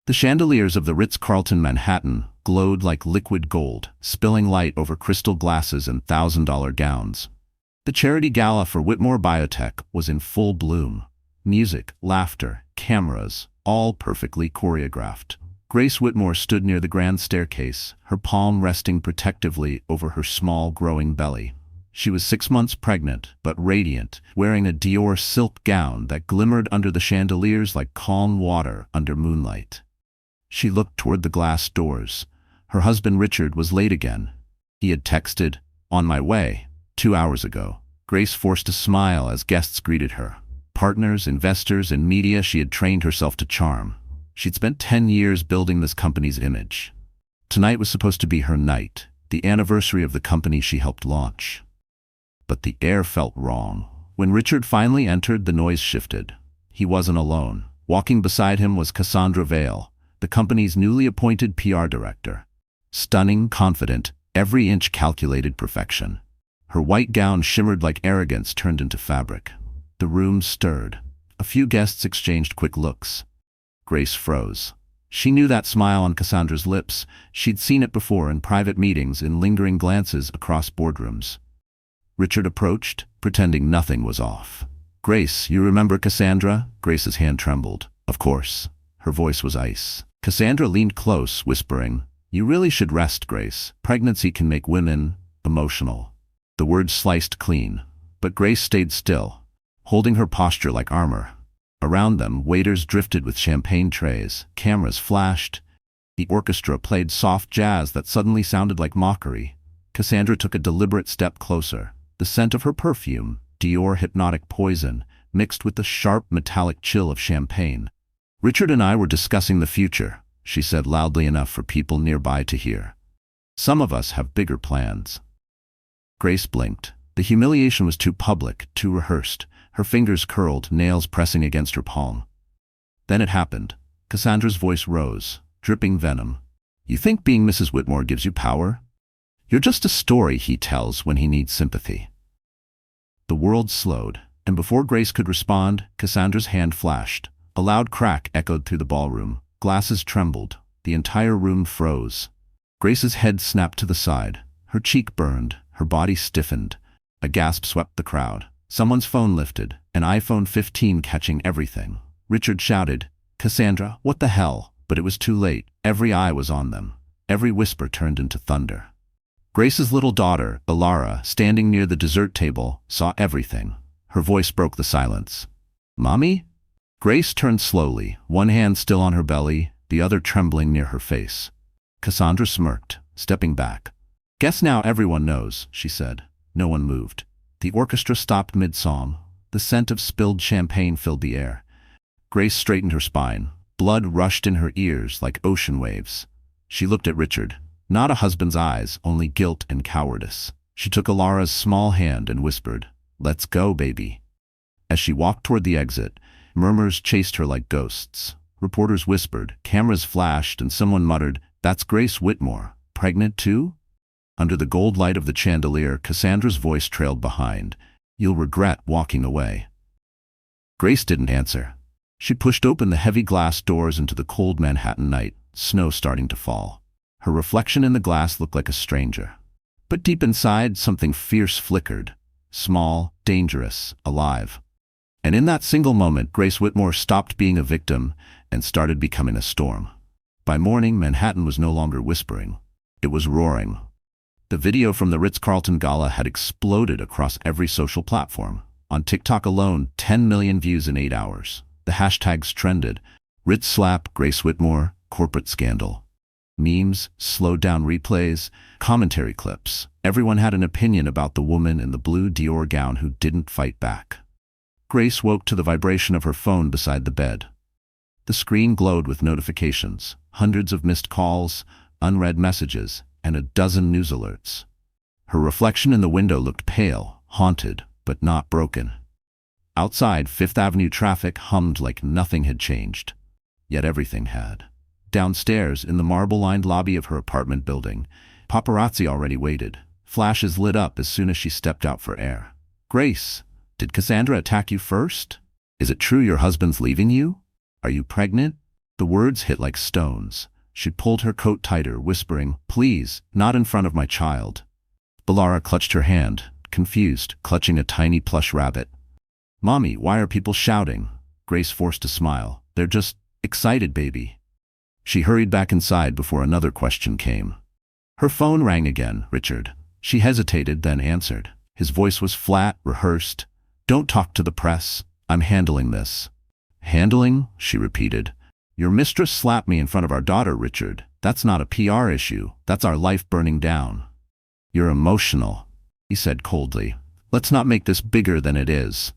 The chandeliers of the Ritz-Carlton Manhattan glowed like liquid gold, spilling light over crystal glasses and $1,000 gowns. The charity gala for Whitmore Biotech was in full bloom. Music, laughter, cameras, all perfectly choreographed. Grace Whitmore stood near the grand staircase, her palm resting protectively over her small, growing belly. She was 6 months pregnant, but radiant, wearing a Dior silk gown that glimmered under the chandeliers like calm water under moonlight. She looked toward the glass doors. Her husband Richard was late again. He had texted, "On my way," 2 hours ago. Grace forced a smile as guests greeted her. Partners, investors, and media she had trained herself to charm. She'd spent 10 years building this company's image. Tonight was supposed to be her night, the anniversary of the company she helped launch. But the air felt wrong. When Richard finally entered, the noise shifted. He wasn't alone. Walking beside him was Cassandra Vale, the company's newly appointed PR director. Stunning, confident, every inch calculated perfection. Her white gown shimmered like arrogance turned into fabric. The room stirred. A few guests exchanged quick looks. Grace froze. She knew that smile on Cassandra's lips. She'd seen it before in private meetings, in lingering glances across boardrooms. Richard approached, pretending nothing was off. "Grace, you remember Cassandra?" Grace's hand trembled. "Of course." Her voice was ice. Cassandra leaned close, whispering, "You really should rest, Grace. Pregnancy can make women emotional." The words sliced clean, but Grace stayed still, holding her posture like armor. Around them, waiters drifted with champagne trays, cameras flashed. The orchestra played soft jazz that suddenly sounded like mockery. Cassandra took a deliberate step closer. The scent of her perfume, Dior hypnotic poison, mixed with the sharp metallic chill of champagne. "Richard and I were discussing the future," she said loudly enough for people nearby to hear. "Some of us have bigger plans." Grace blinked. The humiliation was too public, too rehearsed. Her fingers curled, nails pressing against her palm. Then it happened. Cassandra's voice rose, dripping venom. "You think being Mrs. Whitmore gives you power? You're just a story he tells when he needs sympathy." The world slowed, and before Grace could respond, Cassandra's hand flashed. A loud crack echoed through the ballroom. Glasses trembled. The entire room froze. Grace's head snapped to the side. Her cheek burned. Her body stiffened. A gasp swept the crowd. Someone's phone lifted, an iPhone 15 catching everything. Richard shouted, "Cassandra, what the hell?" But it was too late. Every eye was on them. Every whisper turned into thunder. Grace's little daughter, Ilara, standing near the dessert table, saw everything. Her voice broke the silence. "Mommy?" Grace turned slowly, one hand still on her belly, the other trembling near her face. Cassandra smirked, stepping back. "Guess now everyone knows," she said. No one moved. The orchestra stopped mid-song. The scent of spilled champagne filled the air. Grace straightened her spine. Blood rushed in her ears like ocean waves. She looked at Richard. Not a husband's eyes, only guilt and cowardice. She took Ilara's small hand and whispered, "Let's go, baby." As she walked toward the exit, murmurs chased her like ghosts. Reporters whispered, cameras flashed, and someone muttered, "That's Grace Whitmore. Pregnant too?" Under the gold light of the chandelier, Cassandra's voice trailed behind, "You'll regret walking away." Grace didn't answer. She pushed open the heavy glass doors into the cold Manhattan night, snow starting to fall. Her reflection in the glass looked like a stranger. But deep inside, something fierce flickered. Small, dangerous, alive. And in that single moment, Grace Whitmore stopped being a victim and started becoming a storm. By morning, Manhattan was no longer whispering. It was roaring. The video from the Ritz-Carlton Gala had exploded across every social platform. On TikTok alone, 10 million views in 8 hours. The hashtags trended. Ritz slap, Grace Whitmore, corporate scandal. Memes, slowed down replays, commentary clips. Everyone had an opinion about the woman in the blue Dior gown who didn't fight back. Grace woke to the vibration of her phone beside the bed. The screen glowed with notifications, hundreds of missed calls, unread messages, and a dozen news alerts. Her reflection in the window looked pale, haunted, but not broken. Outside, Fifth Avenue traffic hummed like nothing had changed. Yet everything had. Downstairs, in the marble-lined lobby of her apartment building, paparazzi already waited. Flashes lit up as soon as she stepped out for air. "Grace, did Cassandra attack you first? Is it true your husband's leaving you? Are you pregnant?" The words hit like stones. She pulled her coat tighter, whispering, "Please, not in front of my child." Balara clutched her hand, confused, clutching a tiny plush rabbit. "Mommy, why are people shouting?" Grace forced a smile. "They're just excited, baby." She hurried back inside before another question came. Her phone rang again. Richard. She hesitated, then answered. His voice was flat, rehearsed. "Don't talk to the press. I'm handling this." "Handling?" she repeated. "Your mistress slapped me in front of our daughter, Richard. That's not a PR issue. That's our life burning down." "You're emotional," he said coldly. "Let's not make this bigger than it is."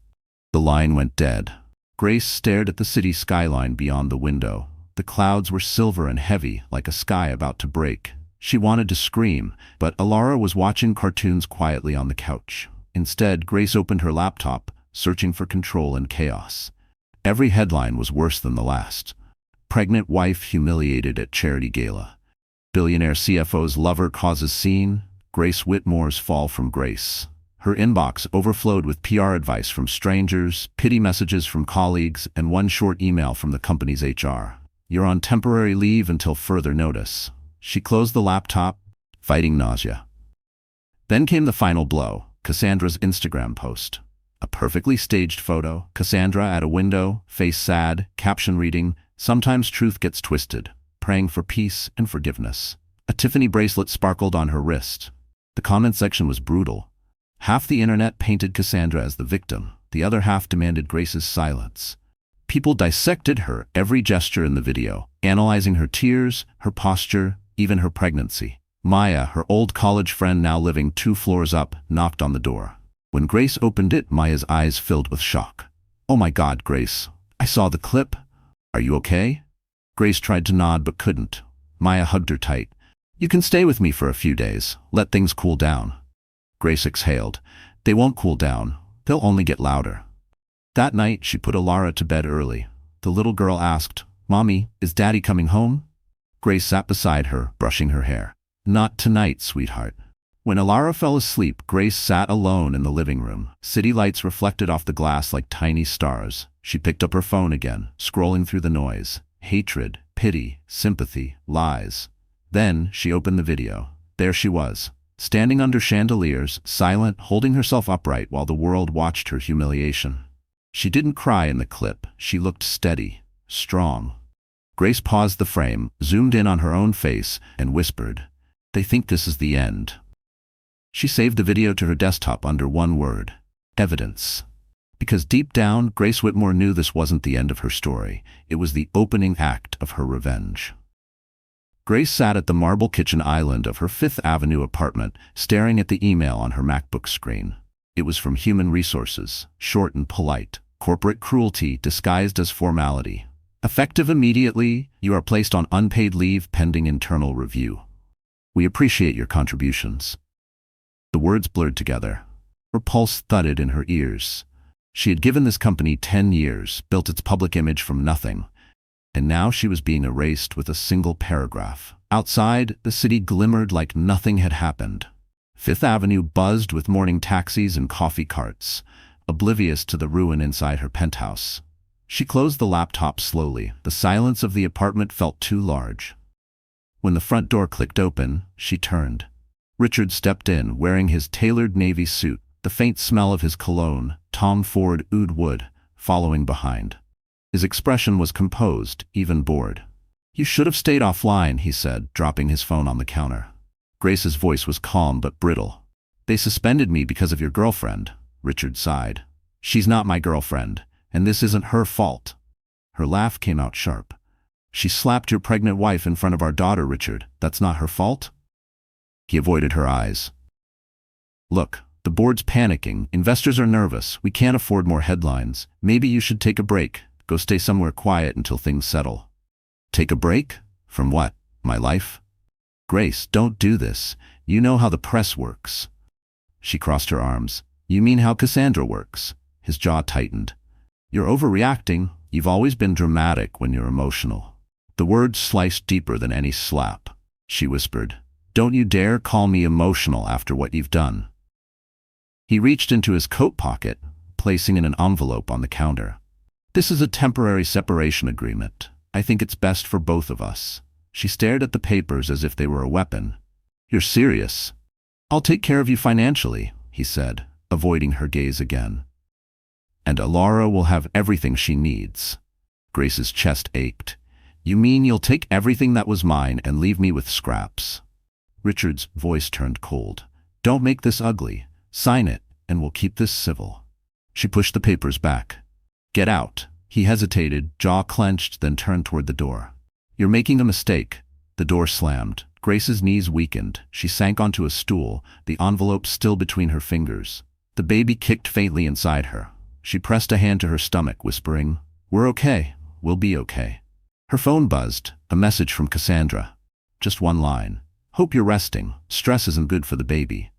The line went dead. Grace stared at the city skyline beyond the window. The clouds were silver and heavy, like a sky about to break. She wanted to scream, but Alara was watching cartoons quietly on the couch. Instead, Grace opened her laptop, searching for control and chaos. Every headline was worse than the last. Pregnant wife humiliated at charity gala. Billionaire CFO's lover causes scene. Grace Whitmore's fall from grace. Her inbox overflowed with PR advice from strangers, pity messages from colleagues, and one short email from the company's HR. "You're on temporary leave until further notice." She closed the laptop, fighting nausea. Then came the final blow, Cassandra's Instagram post. A perfectly staged photo, Cassandra at a window, face sad, caption reading, "Sometimes truth gets twisted," praying for peace and forgiveness. A Tiffany bracelet sparkled on her wrist. The comment section was brutal. Half the internet painted Cassandra as the victim, the other half demanded Grace's silence. People dissected her every gesture in the video, analyzing her tears, her posture, even her pregnancy. Maya, her old college friend now living 2 floors up, knocked on the door. When Grace opened it, Maya's eyes filled with shock. "Oh my God, Grace. I saw the clip. Are you okay?" Grace tried to nod but couldn't. Maya hugged her tight. "You can stay with me for a few days. Let things cool down." Grace exhaled. "They won't cool down. They'll only get louder." That night, she put Alara to bed early. The little girl asked, "Mommy, is Daddy coming home?" Grace sat beside her, brushing her hair. "Not tonight, sweetheart." When Alara fell asleep, Grace sat alone in the living room. City lights reflected off the glass like tiny stars. She picked up her phone again, scrolling through the noise. Hatred, pity, sympathy, lies. Then she opened the video. There she was, standing under chandeliers, silent, holding herself upright while the world watched her humiliation. She didn't cry in the clip. She looked steady, strong. Grace paused the frame, zoomed in on her own face, and whispered, "They think this is the end." She saved the video to her desktop under one word: evidence. Because deep down, Grace Whitmore knew this wasn't the end of her story. It was the opening act of her revenge. Grace sat at the marble kitchen island of her Fifth Avenue apartment, staring at the email on her MacBook screen. It was from Human Resources, short and polite. Corporate cruelty disguised as formality. Effective immediately, you are placed on unpaid leave pending internal review. We appreciate your contributions. The words blurred together. Her pulse thudded in her ears. She had given this company 10 years, built its public image from nothing, and now she was being erased with a single paragraph. Outside, the city glimmered like nothing had happened. Fifth Avenue buzzed with morning taxis and coffee carts, oblivious to the ruin inside her penthouse. She closed the laptop slowly. The silence of the apartment felt too large. When the front door clicked open, she turned. Richard stepped in, wearing his tailored navy suit, the faint smell of his cologne, Tom Ford Oud Wood, following behind. His expression was composed, even bored. "You should have stayed offline," he said, dropping his phone on the counter. Grace's voice was calm but brittle. "They suspended me because of your girlfriend," Richard sighed. "She's not my girlfriend, and this isn't her fault." Her laugh came out sharp. "She slapped your pregnant wife in front of our daughter, Richard. That's not her fault?" He avoided her eyes. "Look, the board's panicking. Investors are nervous. We can't afford more headlines. Maybe you should take a break. Go stay somewhere quiet until things settle." "Take a break? From what? My life?" "Grace, don't do this. You know how the press works." She crossed her arms. "You mean how Cassandra works?" His jaw tightened. "You're overreacting. You've always been dramatic when you're emotional." The words sliced deeper than any slap. She whispered, "Don't you dare call me emotional after what you've done." He reached into his coat pocket, placing in an envelope on the counter. "This is a temporary separation agreement. I think it's best for both of us." She stared at the papers as if they were a weapon. "You're serious?" "I'll take care of you financially," he said, avoiding her gaze again. "And Alara will have everything she needs." Grace's chest ached. "You mean you'll take everything that was mine and leave me with scraps?" Richard's voice turned cold. "Don't make this ugly. Sign it, and we'll keep this civil." She pushed the papers back. "Get out." He hesitated, jaw clenched, then turned toward the door. "You're making a mistake." The door slammed. Grace's knees weakened. She sank onto a stool, the envelope still between her fingers. The baby kicked faintly inside her. She pressed a hand to her stomach, whispering, "We're okay. We'll be okay." Her phone buzzed, a message from Cassandra. Just one line. "Hope you're resting. Stress isn't good for the baby."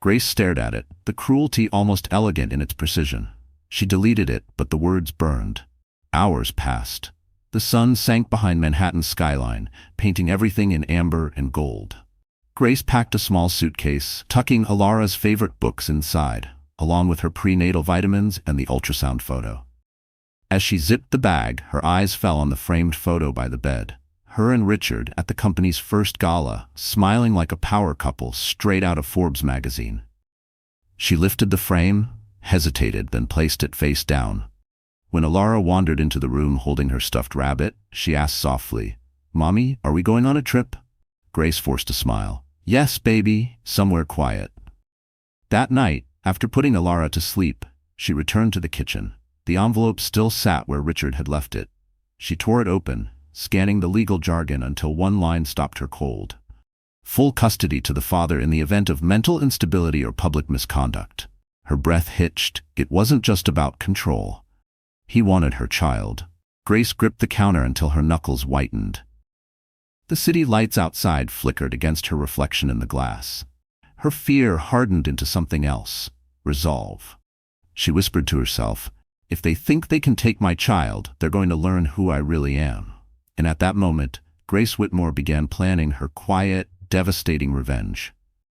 Grace stared at it, the cruelty almost elegant in its precision. She deleted it, but the words burned. Hours passed. The sun sank behind Manhattan's skyline, painting everything in amber and gold. Grace packed a small suitcase, tucking Alara's favorite books inside, along with her prenatal vitamins and the ultrasound photo. As she zipped the bag, her eyes fell on the framed photo by the bed. Her and Richard at the company's first gala, smiling like a power couple straight out of Forbes magazine. She lifted the frame, hesitated, then placed it face down. When Alara wandered into the room holding her stuffed rabbit, she asked softly, "Mommy, are we going on a trip?" Grace forced a smile. "Yes, baby, somewhere quiet." That night, after putting Alara to sleep, she returned to the kitchen. The envelope still sat where Richard had left it. She tore it open, scanning the legal jargon until one line stopped her cold. Full custody to the father in the event of mental instability or public misconduct. Her breath hitched. It wasn't just about control. He wanted her child. Grace gripped the counter until her knuckles whitened. The city lights outside flickered against her reflection in the glass. Her fear hardened into something else. Resolve. She whispered to herself, "If they think they can take my child, they're going to learn who I really am." And at that moment, Grace Whitmore began planning her quiet, devastating revenge.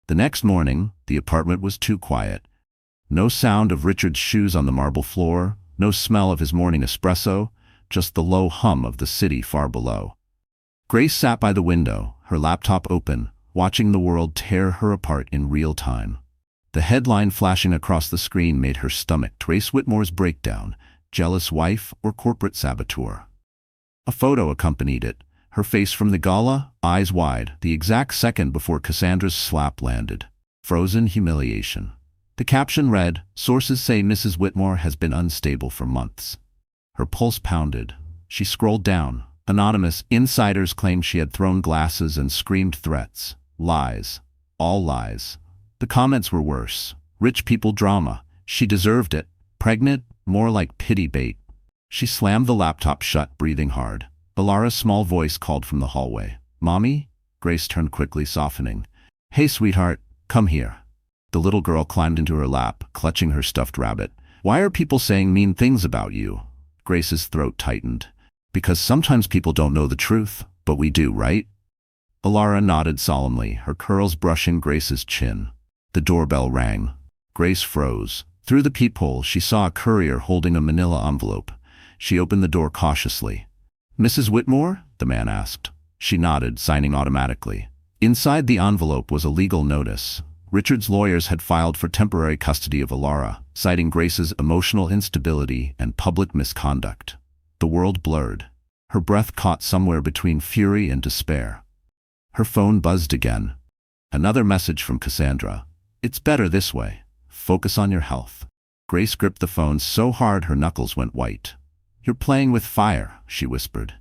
The next morning, the apartment was too quiet. No sound of Richard's shoes on the marble floor, no smell of his morning espresso, just the low hum of the city far below. Grace sat by the window, her laptop open, watching the world tear her apart in real time. The headline flashing across the screen made her stomach. Grace Whitmore's breakdown, jealous wife or corporate saboteur. A photo accompanied it, her face from the gala, eyes wide, the exact second before Cassandra's slap landed. Frozen humiliation. The caption read, "Sources say Mrs. Whitmore has been unstable for months." Her pulse pounded. She scrolled down. Anonymous insiders claimed she had thrown glasses and screamed threats. Lies. All lies. The comments were worse. Rich people drama. She deserved it. Pregnant? More like pity bait. She slammed the laptop shut, breathing hard. Alara's small voice called from the hallway. "Mommy?" Grace turned quickly, softening. "Hey, sweetheart, come here." The little girl climbed into her lap, clutching her stuffed rabbit. "Why are people saying mean things about you?" Grace's throat tightened. "Because sometimes people don't know the truth, but we do, right?" Alara nodded solemnly, her curls brushing Grace's chin. The doorbell rang. Grace froze. Through the peephole, she saw a courier holding a manila envelope. She opened the door cautiously. "Mrs. Whitmore?" the man asked. She nodded, signing automatically. Inside the envelope was a legal notice. Richard's lawyers had filed for temporary custody of Alara, citing Grace's emotional instability and public misconduct. The world blurred. Her breath caught somewhere between fury and despair. Her phone buzzed again. Another message from Cassandra. "It's better this way. Focus on your health." Grace gripped the phone so hard her knuckles went white. "You're playing with fire," she whispered.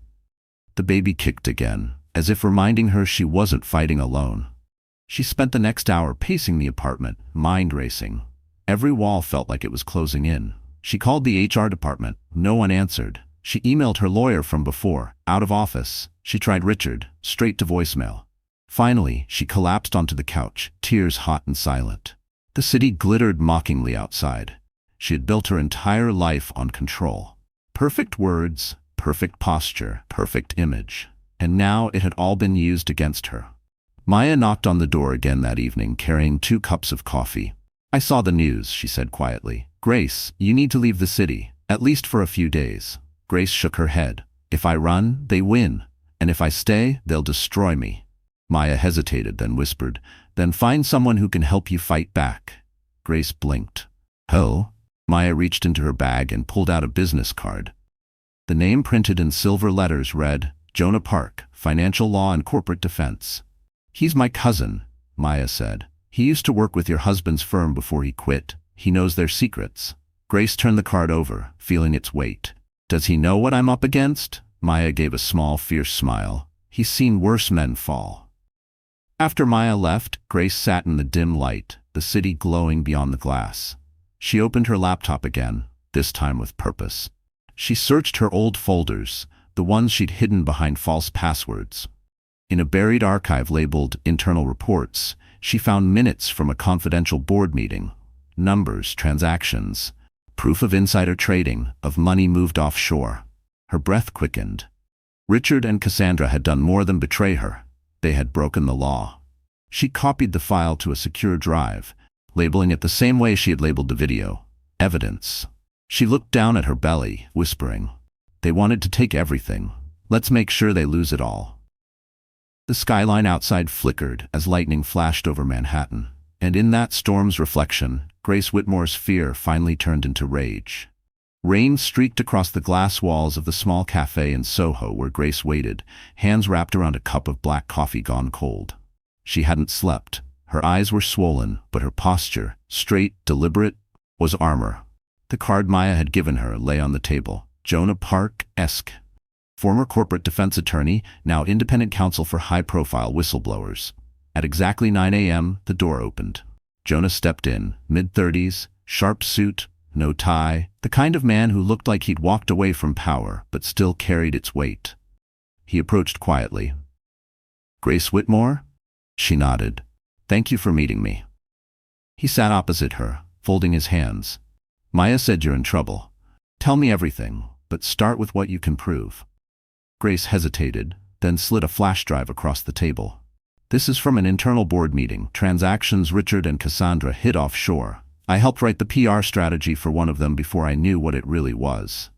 The baby kicked again, as if reminding her she wasn't fighting alone. She spent the next hour pacing the apartment, mind racing. Every wall felt like it was closing in. She called the HR department. No one answered. She emailed her lawyer from before, out of office. She tried Richard, straight to voicemail. Finally, she collapsed onto the couch, tears hot and silent. The city glittered mockingly outside. She had built her entire life on control. Perfect words, perfect posture, perfect image. And now it had all been used against her. Maya knocked on the door again that evening, carrying 2 cups of coffee. "I saw the news," she said quietly. "Grace, you need to leave the city, at least for a few days." Grace shook her head. If I run, they win. And if I stay, they'll destroy me. Maya hesitated, then whispered, then find someone who can help you fight back. Grace blinked. Oh? Maya reached into her bag and pulled out a business card. The name printed in silver letters read, Jonah Park, Financial Law and Corporate Defense. He's my cousin, Maya said. He used to work with your husband's firm before he quit. He knows their secrets. Grace turned the card over, feeling its weight. Does he know what I'm up against? Maya gave a small, fierce smile. He's seen worse men fall. After Maya left, Grace sat in the dim light, the city glowing beyond the glass. She opened her laptop again, this time with purpose. She searched her old folders, the ones she'd hidden behind false passwords. In a buried archive labeled Internal Reports, she found minutes from a confidential board meeting, numbers, transactions, proof of insider trading, of money moved offshore. Her breath quickened. Richard and Cassandra had done more than betray her. They had broken the law. She copied the file to a secure drive, labeling it the same way she had labeled the video, evidence. She looked down at her belly, whispering, they wanted to take everything. Let's make sure they lose it all. The skyline outside flickered as lightning flashed over Manhattan, and in that storm's reflection, Grace Whitmore's fear finally turned into rage. Rain streaked across the glass walls of the small cafe in Soho where Grace waited, hands wrapped around a cup of black coffee gone cold. She hadn't slept. Her eyes were swollen, but her posture, straight, deliberate, was armor. The card Maya had given her lay on the table. Jonah Park-esque. Former corporate defense attorney, now independent counsel for high-profile whistleblowers. At exactly 9 a.m., the door opened. Jonah stepped in, mid-30s, sharp suit, no tie, the kind of man who looked like he'd walked away from power, but still carried its weight. He approached quietly. Grace Whitmore? She nodded. Thank you for meeting me. He sat opposite her, folding his hands. Maya said you're in trouble. Tell me everything, but start with what you can prove. Grace hesitated, then slid a flash drive across the table. This is from an internal board meeting, transactions Richard and Cassandra hid offshore. I helped write the PR strategy for one of them before I knew what it really was.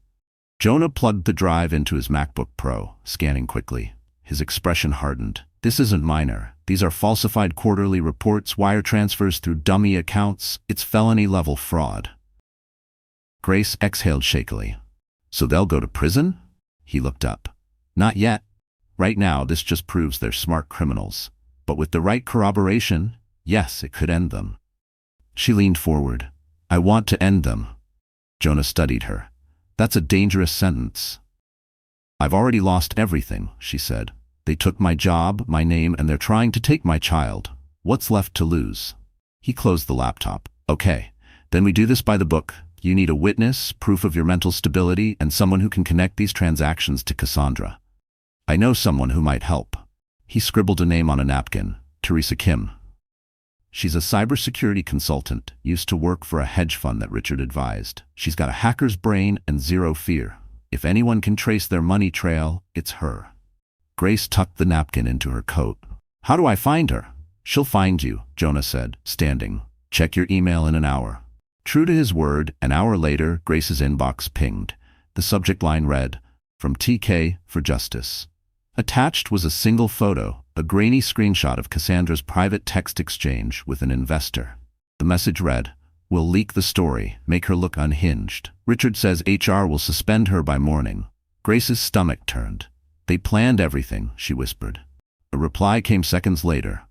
Jonah plugged the drive into his MacBook Pro, scanning quickly. His expression hardened. This isn't minor. These are falsified quarterly reports, wire transfers through dummy accounts. It's felony-level fraud. Grace exhaled shakily. So they'll go to prison? He looked up. Not yet. Right now, this just proves they're smart criminals. But with the right corroboration, yes, it could end them. She leaned forward. I want to end them. Jonah studied her. That's a dangerous sentence. I've already lost everything, she said. They took my job, my name, and they're trying to take my child. What's left to lose? He closed the laptop. Okay, then we do this by the book. You need a witness, proof of your mental stability, and someone who can connect these transactions to Cassandra. I know someone who might help. He scribbled a name on a napkin. Teresa Kim. She's a cybersecurity consultant, used to work for a hedge fund that Richard advised. She's got a hacker's brain and zero fear. If anyone can trace their money trail, it's her. Grace tucked the napkin into her coat. How do I find her? She'll find you, Jonah said, standing. Check your email in an hour. True to his word, an hour later, Grace's inbox pinged. The subject line read, From TK for Justice. Attached was a single photo, a grainy screenshot of Cassandra's private text exchange with an investor. The message read, We'll leak the story, make her look unhinged. Richard says HR will suspend her by morning. Grace's stomach turned. They planned everything, she whispered. A reply came seconds later.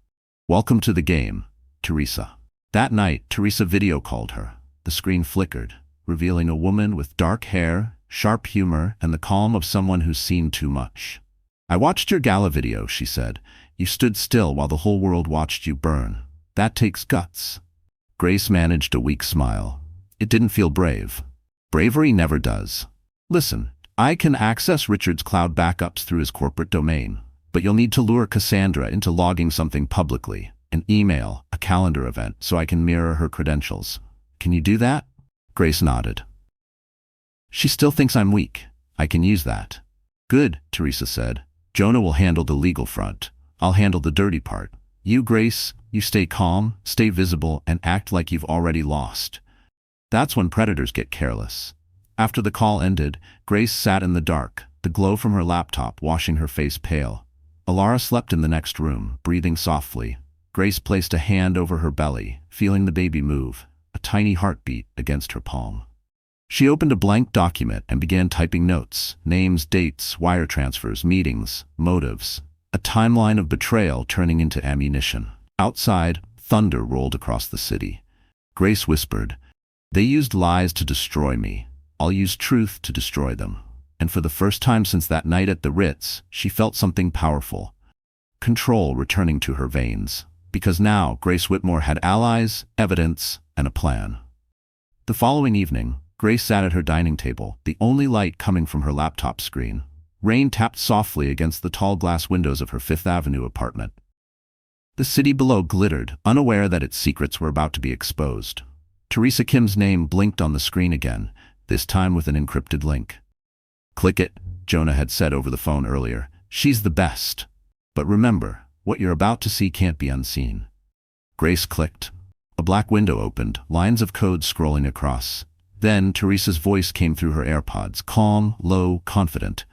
Welcome to the game, Teresa. That night, Teresa video called her. The screen flickered, revealing a woman with dark hair, sharp humor, and the calm of someone who's seen too much. I watched your gala video, she said. You stood still while the whole world watched you burn. That takes guts. Grace managed a weak smile. It didn't feel brave. Bravery never does. Listen, I can access Richard's cloud backups through his corporate domain, but you'll need to lure Cassandra into logging something publicly, an email, a calendar event, so I can mirror her credentials. Can you do that? Grace nodded. She still thinks I'm weak. I can use that. Good, Teresa said. Jonah will handle the legal front. I'll handle the dirty part. You, Grace, you stay calm, stay visible, and act like you've already lost. That's when predators get careless. After the call ended, Grace sat in the dark, the glow from her laptop washing her face pale. Alara slept in the next room, breathing softly. Grace placed a hand over her belly, feeling the baby move, a tiny heartbeat against her palm. She opened a blank document and began typing notes, names, dates, wire transfers, meetings, motives, a timeline of betrayal turning into ammunition. Outside, thunder rolled across the city. Grace whispered, "They used lies to destroy me. I'll use truth to destroy them." And for the first time since that night at the Ritz, she felt something powerful. Control returning to her veins. Because now Grace Whitmore had allies, evidence, and a plan. The following evening, Grace sat at her dining table, the only light coming from her laptop screen. Rain tapped softly against the tall glass windows of her Fifth Avenue apartment. The city below glittered, unaware that its secrets were about to be exposed. Teresa Kim's name blinked on the screen again, this time with an encrypted link. "Click it," Jonah had said over the phone earlier. "She's the best. But remember, what you're about to see can't be unseen." Grace clicked. A black window opened, lines of code scrolling across. Then Teresa's voice came through her AirPods, calm, low, confident.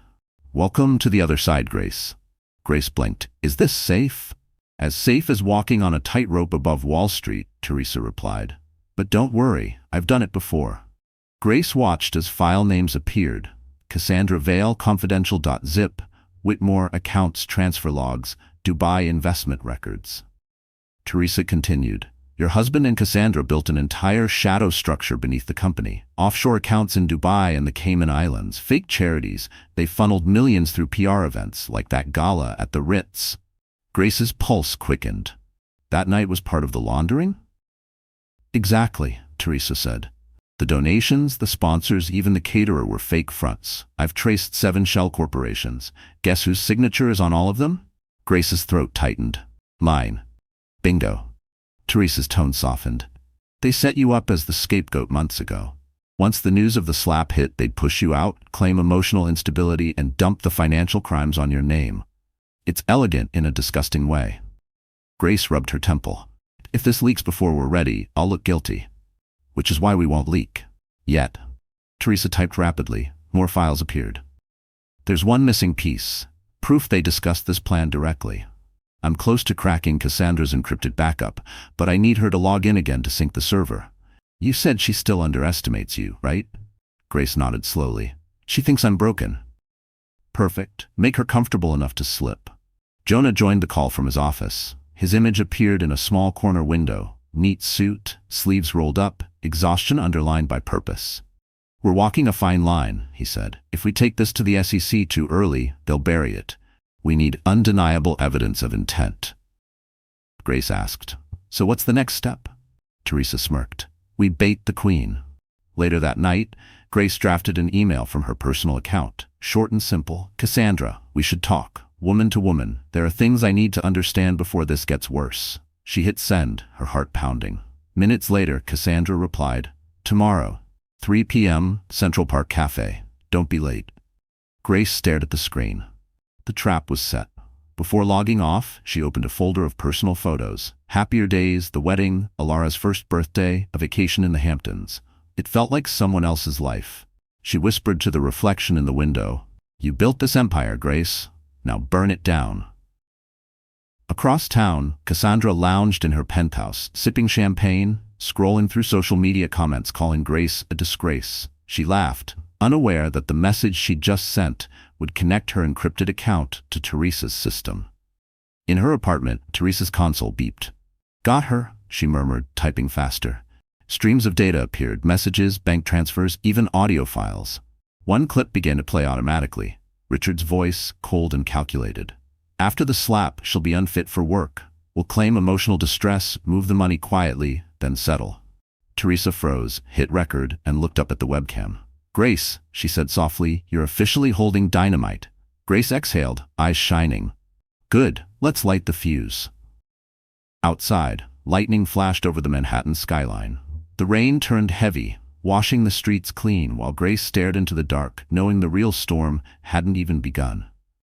"Welcome to the other side, Grace." Grace blinked. "Is this safe?" "As safe as walking on a tightrope above Wall Street," Teresa replied. "But don't worry, I've done it before." Grace watched as file names appeared. Cassandra Vale Confidential.zip, Whitmore Accounts Transfer Logs, Dubai Investment Records. Teresa continued, "Your husband and Cassandra built an entire shadow structure beneath the company. Offshore accounts in Dubai and the Cayman Islands, fake charities. They funneled millions through PR events, like that gala at the Ritz." Grace's pulse quickened. That night was part of the laundering? "Exactly," Teresa said. "The donations, the sponsors, even the caterer were fake fronts. I've traced 7 shell corporations. Guess whose signature is on all of them?" Grace's throat tightened. "Mine." "Bingo." Teresa's tone softened. "They set you up as the scapegoat months ago. Once the news of the slap hit, they'd push you out, claim emotional instability, and dump the financial crimes on your name. It's elegant in a disgusting way." Grace rubbed her temple. "If this leaks before we're ready, I'll look guilty. Which is why we won't leak. Yet." Teresa typed rapidly. More files appeared. "There's one missing piece. Proof they discussed this plan directly. I'm close to cracking Cassandra's encrypted backup, but I need her to log in again to sync the server. You said she still underestimates you, right?" Grace nodded slowly. "She thinks I'm broken." "Perfect. Make her comfortable enough to slip." Jonah joined the call from his office. His image appeared in a small corner window. Neat suit, sleeves rolled up, exhaustion underlined by purpose. "We're walking a fine line," he said. "If we take this to the SEC too early, they'll bury it. We need undeniable evidence of intent." Grace asked, "So what's the next step?" Teresa smirked. "We bait the queen." Later that night, Grace drafted an email from her personal account. Short and simple. "Cassandra, we should talk. Woman to woman. There are things I need to understand before this gets worse." She hit send, her heart pounding. Minutes later, Cassandra replied, "Tomorrow, 3 p.m., Central Park Cafe. Don't be late." Grace stared at the screen. The trap was set. Before logging off, she opened a folder of personal photos. Happier days, the wedding, Alara's first birthday, a vacation in the Hamptons. It felt like someone else's life. She whispered to the reflection in the window, "You built this empire, Grace. Now burn it down." Across town, Cassandra lounged in her penthouse, sipping champagne, scrolling through social media comments calling Grace a disgrace. She laughed, unaware that the message she'd just sent would connect her encrypted account to Teresa's system. In her apartment, Teresa's console beeped. "Got her," she murmured, typing faster. Streams of data appeared, messages, bank transfers, even audio files. One clip began to play automatically. Richard's voice, cold and calculated. "After the slap, she'll be unfit for work. We'll claim emotional distress, move the money quietly, then settle." Teresa froze, hit record, and looked up at the webcam. "Grace," she said softly, "you're officially holding dynamite." Grace exhaled, eyes shining. "Good, let's light the fuse." Outside, lightning flashed over the Manhattan skyline. The rain turned heavy, washing the streets clean while Grace stared into the dark, knowing the real storm hadn't even begun.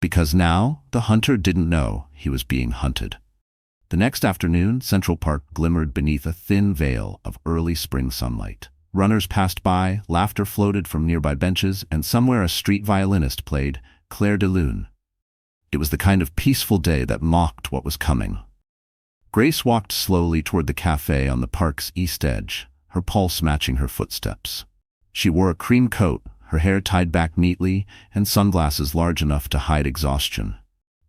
Because now, the hunter didn't know he was being hunted. The next afternoon, Central Park glimmered beneath a thin veil of early spring sunlight. Runners passed by, laughter floated from nearby benches, and somewhere a street violinist played Clair de Lune. It was the kind of peaceful day that mocked what was coming. Grace walked slowly toward the cafe on the park's east edge, her pulse matching her footsteps. She wore a cream coat, her hair tied back neatly, and sunglasses large enough to hide exhaustion.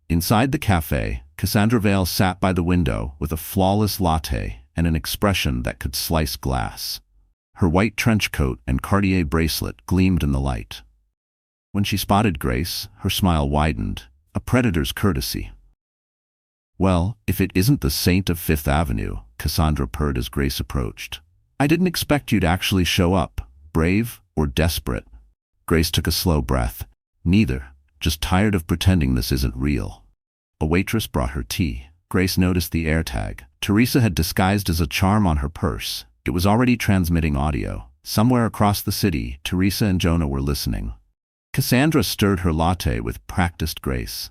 Inside the cafe, Cassandra Vale sat by the window with a flawless latte and an expression that could slice glass. Her white trench coat and Cartier bracelet gleamed in the light. When she spotted Grace, her smile widened, a predator's courtesy. "Well, if it isn't the saint of Fifth Avenue," Cassandra purred as Grace approached. "I didn't expect you to actually show up, brave or desperate." Grace took a slow breath. "Neither, just tired of pretending this isn't real." A waitress brought her tea. Grace noticed the AirTag. Teresa had disguised as a charm on her purse. It was already transmitting audio. Somewhere across the city, Teresa and Jonah were listening. Cassandra stirred her latte with practiced grace.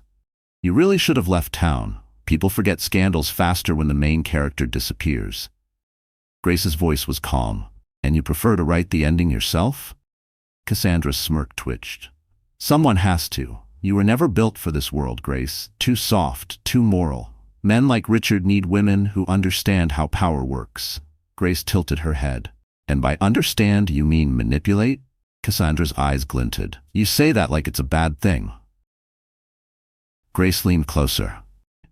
"You really should have left town. People forget scandals faster when the main character disappears." Grace's voice was calm. "And you prefer to write the ending yourself?" Cassandra's smirk twitched. "Someone has to. You were never built for this world, Grace. Too soft, too moral. Men like Richard need women who understand how power works." Grace tilted her head. "And by understand, you mean manipulate?" Cassandra's eyes glinted. "You say that like it's a bad thing." Grace leaned closer.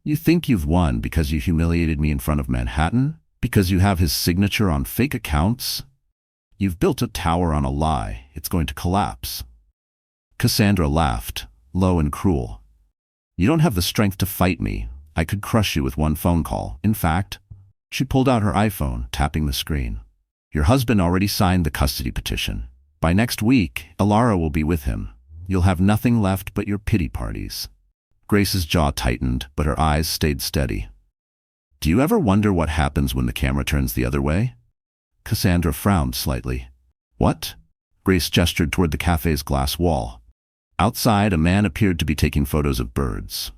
"You think you've won because you humiliated me in front of Manhattan? Because you have his signature on fake accounts? You've built a tower on a lie. It's going to collapse." Cassandra laughed, low and cruel. "You don't have the strength to fight me. I could crush you with one phone call. In fact," she pulled out her iPhone, tapping the screen. "Your husband already signed the custody petition. By next week, Alara will be with him. You'll have nothing left but your pity parties." Grace's jaw tightened, but her eyes stayed steady. "Do you ever wonder what happens when the camera turns the other way?" Cassandra frowned slightly. "What?" Grace gestured toward the cafe's glass wall. Outside, a man appeared to be taking photos of birds.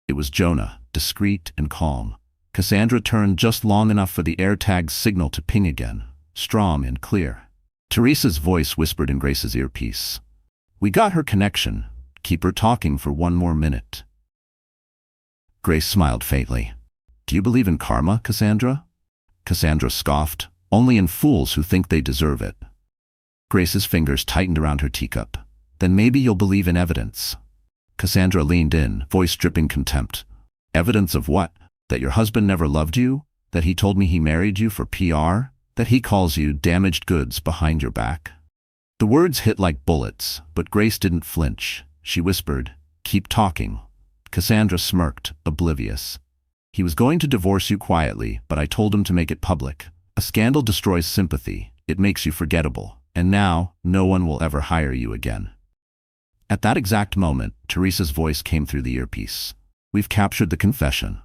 It was Jonah, discreet and calm. Cassandra turned just long enough for the AirTag's signal to ping again, strong and clear. Teresa's voice whispered in Grace's earpiece. "We got her connection. Keep her talking for one more minute." Grace smiled faintly. "Do you believe in karma, Cassandra?" Cassandra scoffed. "Only in fools who think they deserve it." Grace's fingers tightened around her teacup. "Then maybe you'll believe in evidence." Cassandra leaned in, voice dripping contempt. "Evidence of what? That your husband never loved you? That he told me he married you for PR? That he calls you damaged goods behind your back?" The words hit like bullets, but Grace didn't flinch. She whispered, "Keep talking." Cassandra smirked, oblivious. "He was going to divorce you quietly, but I told him to make it public. A scandal destroys sympathy. It makes you forgettable. And now, no one will ever hire you again." At that exact moment, Teresa's voice came through the earpiece. "We've captured the confession.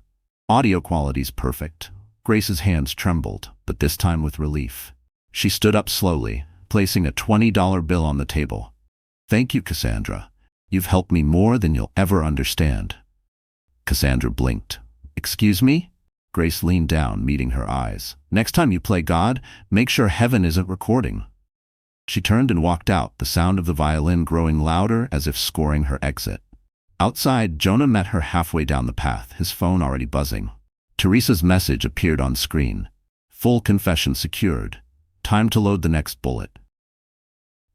Audio quality's perfect." Grace's hands trembled, but this time with relief. She stood up slowly, placing a $20 bill on the table. "Thank you, Cassandra. You've helped me more than you'll ever understand." Cassandra blinked. "Excuse me?" Grace leaned down, meeting her eyes. "Next time you play God, make sure heaven isn't recording." She turned and walked out, the sound of the violin growing louder as if scoring her exit. Outside, Jonah met her halfway down the path, his phone already buzzing. Teresa's message appeared on screen. "Full confession secured. Time to load the next bullet."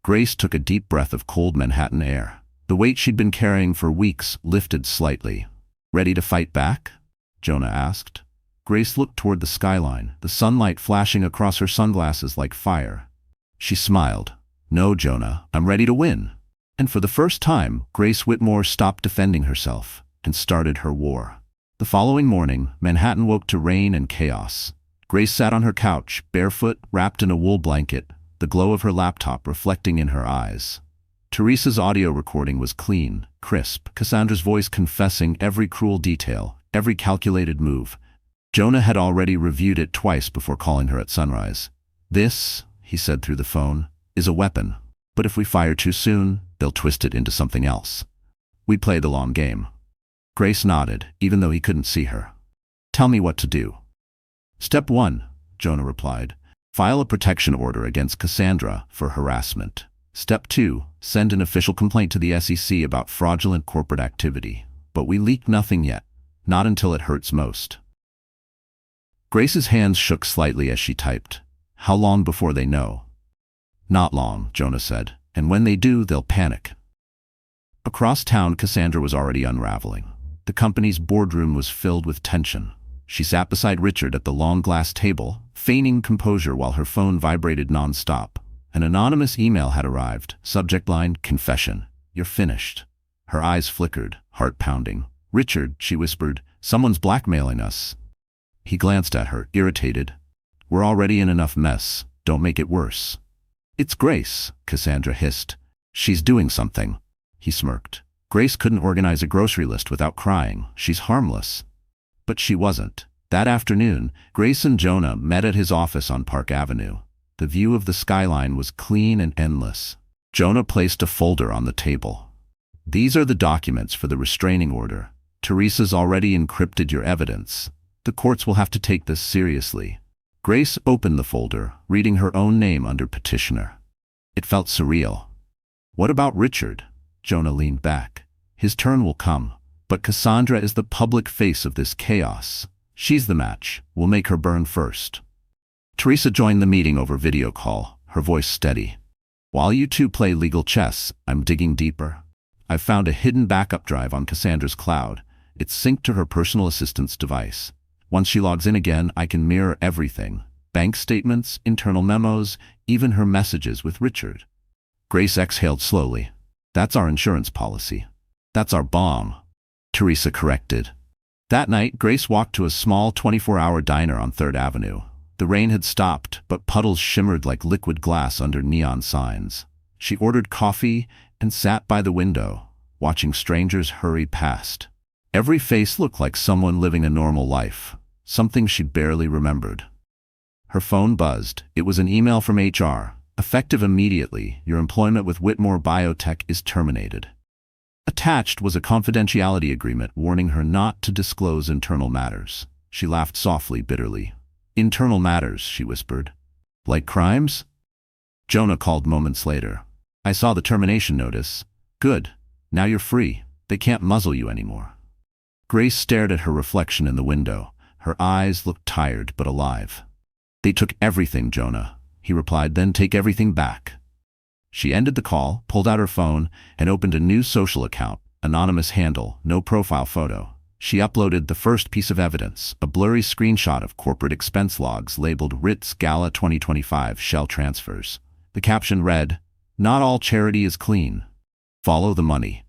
Grace took a deep breath of cold Manhattan air. The weight she'd been carrying for weeks lifted slightly. "Ready to fight back?" Jonah asked. Grace looked toward the skyline, the sunlight flashing across her sunglasses like fire. She smiled. "No, Jonah, I'm ready to win." And for the first time, Grace Whitmore stopped defending herself and started her war. The following morning, Manhattan woke to rain and chaos. Grace sat on her couch, barefoot, wrapped in a wool blanket, the glow of her laptop reflecting in her eyes. Teresa's audio recording was clean, crisp, Cassandra's voice confessing every cruel detail, every calculated move. Jonah had already reviewed it twice before calling her at sunrise. "This," he said through the phone, "is a weapon. But if we fire too soon, they'll twist it into something else. We play the long game." Grace nodded, even though he couldn't see her. "Tell me what to do." "Step 1, Jonah replied. File a protection order against Cassandra for harassment. Step 2. Send an official complaint to the SEC about fraudulent corporate activity. But we leak nothing yet. Not until it hurts most. Grace's hands shook slightly as she typed. How long before they know? Not long, Jonah said. And when they do, they'll panic. Across town, Cassandra was already unraveling. The company's boardroom was filled with tension. She sat beside Richard at the long glass table, feigning composure while her phone vibrated non-stop. An anonymous email had arrived. Subject line, confession. You're finished. Her eyes flickered, heart pounding. Richard, she whispered, someone's blackmailing us. He glanced at her, irritated. We're already in enough mess. Don't make it worse. It's Grace, Cassandra hissed. She's doing something. He smirked. Grace couldn't organize a grocery list without crying. She's harmless. But she wasn't. That afternoon, Grace and Jonah met at his office on Park Avenue. The view of the skyline was clean and endless. Jonah placed a folder on the table. These are the documents for the restraining order. Teresa's already encrypted your evidence. The courts will have to take this seriously. Grace opened the folder, reading her own name under petitioner. It felt surreal. What about Richard? Jonah leaned back. His turn will come. But Cassandra is the public face of this chaos. She's the match. We'll make her burn first. Teresa joined the meeting over video call, her voice steady. While you two play legal chess, I'm digging deeper. I've found a hidden backup drive on Cassandra's cloud. It's synced to her personal assistant's device. Once she logs in again, I can mirror everything. Bank statements, internal memos, even her messages with Richard. Grace exhaled slowly. That's our insurance policy. That's our bomb. Teresa corrected. That night, Grace walked to a small 24-hour diner on 3rd Avenue. The rain had stopped, but puddles shimmered like liquid glass under neon signs. She ordered coffee and sat by the window, watching strangers hurry past. Every face looked like someone living a normal life, something she barely remembered. Her phone buzzed. It was an email from HR. Effective immediately, your employment with Whitmore Biotech is terminated. Attached was a confidentiality agreement warning her not to disclose internal matters. She laughed softly, bitterly. Internal matters, she whispered. Like crimes? Jonah called moments later. I saw the termination notice. Good. Now you're free. They can't muzzle you anymore. Grace stared at her reflection in the window. Her eyes looked tired but alive. They took everything, Jonah, he replied, then take everything back. She ended the call, pulled out her phone, and opened a new social account, anonymous handle, no profile photo. She uploaded the first piece of evidence, a blurry screenshot of corporate expense logs labeled Ritz Gala 2025 Shell Transfers. The caption read, "Not all charity is clean. Follow the money."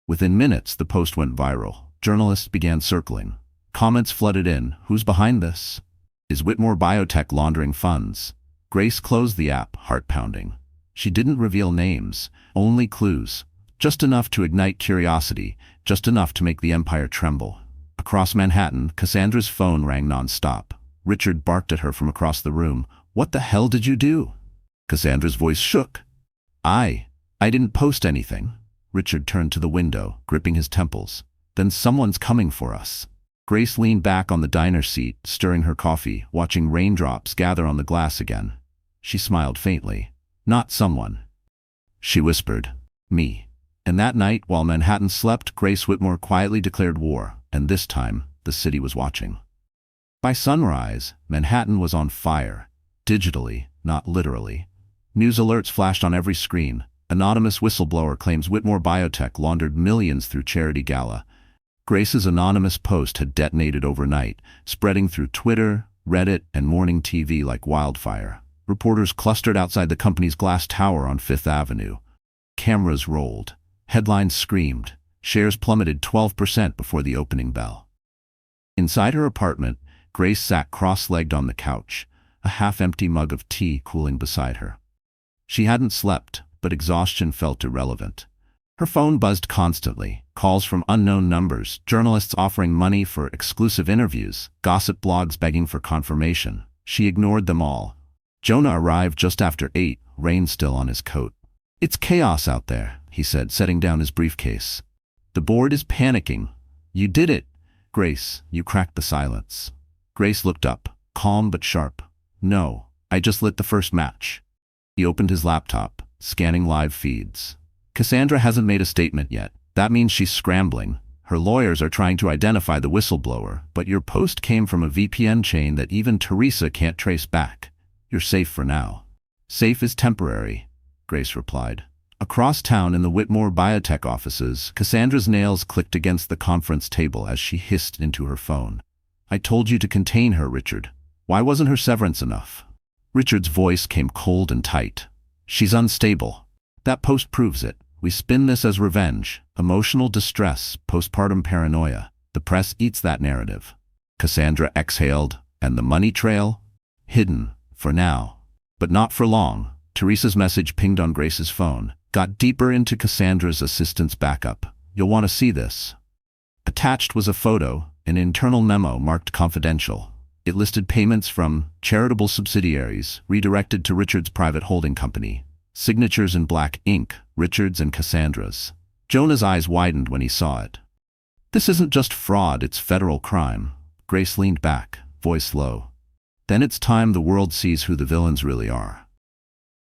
Within minutes, the post went viral. Journalists began circling. Comments flooded in. Who's behind this? Is Whitmore Biotech laundering funds? Grace closed the app, heart pounding. She didn't reveal names, only clues. Just enough to ignite curiosity, just enough to make the empire tremble. Across Manhattan, Cassandra's phone rang non-stop. Richard barked at her from across the room. What the hell did you do? Cassandra's voice shook. I didn't post anything. Richard turned to the window, gripping his temples. Then someone's coming for us. Grace leaned back on the diner seat, stirring her coffee, watching raindrops gather on the glass again. She smiled faintly. Not someone. She whispered, me. And that night, while Manhattan slept, Grace Whitmore quietly declared war, and this time, the city was watching. By sunrise, Manhattan was on fire, digitally, not literally. News alerts flashed on every screen. Anonymous whistleblower claims Whitmore Biotech laundered millions through charity gala. Grace's anonymous post had detonated overnight, spreading through Twitter, Reddit, and morning TV like wildfire. Reporters clustered outside the company's glass tower on 5th Avenue. Cameras rolled. Headlines screamed. Shares plummeted 12% before the opening bell. Inside her apartment, Grace sat cross-legged on the couch, a half-empty mug of tea cooling beside her. She hadn't slept, but exhaustion felt irrelevant. Her phone buzzed constantly, calls from unknown numbers, journalists offering money for exclusive interviews, gossip blogs begging for confirmation. She ignored them all. Jonah arrived just after 8, rain still on his coat. It's chaos out there, he said, setting down his briefcase. The board is panicking. You did it. Grace, you cracked the silence. Grace looked up, calm but sharp. No, I just lit the first match. He opened his laptop, scanning live feeds. Cassandra hasn't made a statement yet. That means she's scrambling. Her lawyers are trying to identify the whistleblower, but your post came from a VPN chain that even Teresa can't trace back. You're safe for now. Safe is temporary, Grace replied. Across town in the Whitmore Biotech offices, Cassandra's nails clicked against the conference table as she hissed into her phone. I told you to contain her, Richard. Why wasn't her severance enough? Richard's voice came cold and tight. She's unstable. That post proves it. We spin this as revenge, emotional distress, postpartum paranoia. The press eats that narrative. Cassandra exhaled, and the money trail? Hidden, for now. But not for long. Teresa's message pinged on Grace's phone, got deeper into Cassandra's assistant's backup. You'll want to see this. Attached was a photo, an internal memo marked confidential. It listed payments from charitable subsidiaries redirected to Richard's private holding company. Signatures in black ink, Richard's and Cassandra's. Jonah's eyes widened when he saw it. This isn't just fraud, it's federal crime. Grace leaned back, voice low. Then it's time the world sees who the villains really are.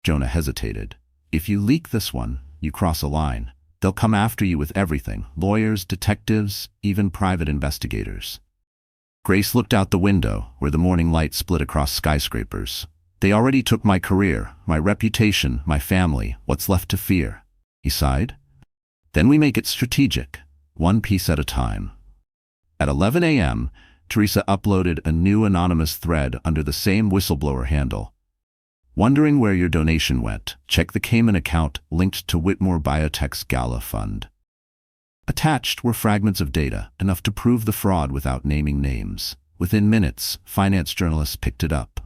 Jonah hesitated. If you leak this one, you cross a line. They'll come after you with everything. Lawyers, detectives, even private investigators. Grace looked out the window, where the morning light split across skyscrapers. They already took my career, my reputation, my family. What's left to fear? He sighed. Then we make it strategic, one piece at a time. At 11 a.m., Teresa uploaded a new anonymous thread under the same whistleblower handle. Wondering where your donation went? Check the Cayman account linked to Whitmore Biotech's Gala Fund. Attached were fragments of data, enough to prove the fraud without naming names. Within minutes, finance journalists picked it up.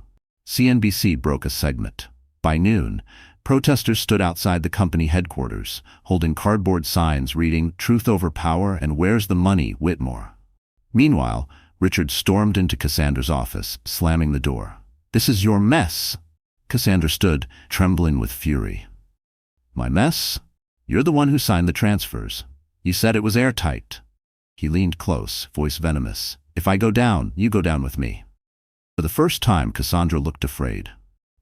CNBC broke a segment. By noon, protesters stood outside the company headquarters, holding cardboard signs reading, "Truth over power" and "Where's the money, Whitmore?" Meanwhile, Richard stormed into Cassandra's office, slamming the door. "This is your mess!" Cassandra stood, trembling with fury. "My mess? You're the one who signed the transfers. You said it was airtight." He leaned close, voice venomous. "If I go down, you go down with me." For the first time, Cassandra looked afraid.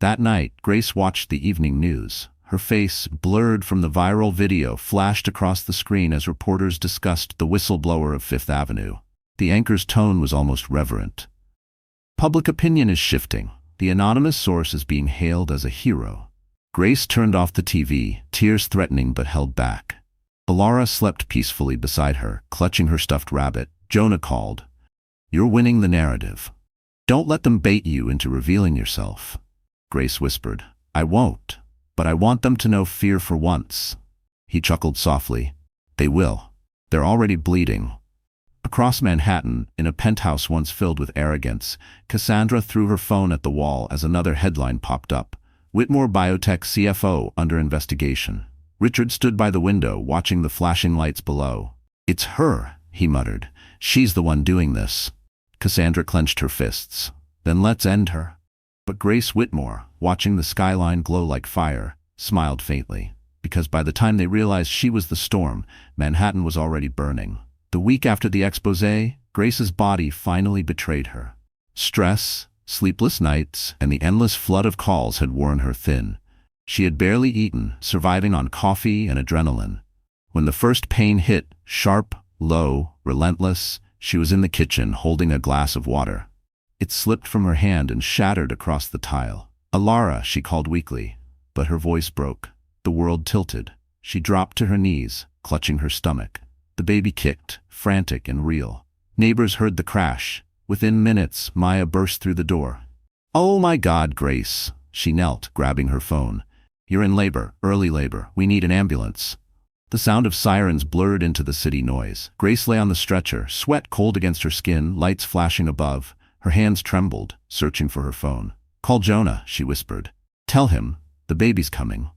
That night, Grace watched the evening news. Her face, blurred from the viral video, flashed across the screen as reporters discussed the whistleblower of Fifth Avenue. The anchor's tone was almost reverent. Public opinion is shifting. The anonymous source is being hailed as a hero. Grace turned off the TV, tears threatening but held back. Alara slept peacefully beside her, clutching her stuffed rabbit. Jonah called. "You're winning the narrative. Don't let them bait you into revealing yourself." Grace whispered, "I won't, but I want them to know fear for once." He chuckled softly. "They will. They're already bleeding." Across Manhattan, in a penthouse once filled with arrogance, Cassandra threw her phone at the wall as another headline popped up. Whitmore Biotech CFO under investigation. Richard stood by the window, watching the flashing lights below. "It's her," he muttered. "She's the one doing this." Cassandra clenched her fists. "Then let's end her." But Grace Whitmore, watching the skyline glow like fire, smiled faintly, because by the time they realized she was the storm, Manhattan was already burning. The week after the exposé, Grace's body finally betrayed her. Stress, sleepless nights, and the endless flood of calls had worn her thin. She had barely eaten, surviving on coffee and adrenaline. When the first pain hit, sharp, low, relentless, she was in the kitchen holding a glass of water. It slipped from her hand and shattered across the tile. "Alara," she called weakly, but her voice broke. The world tilted. She dropped to her knees, clutching her stomach. The baby kicked, frantic and real. Neighbors heard the crash. Within minutes, Maya burst through the door. "Oh my God, Grace." She knelt, grabbing her phone. "You're in labor, early labor. We need an ambulance." The sound of sirens blurred into the city noise. Grace lay on the stretcher, sweat cold against her skin, lights flashing above. Her hands trembled, searching for her phone. "Call Jonah," she whispered. "Tell him, the baby's coming."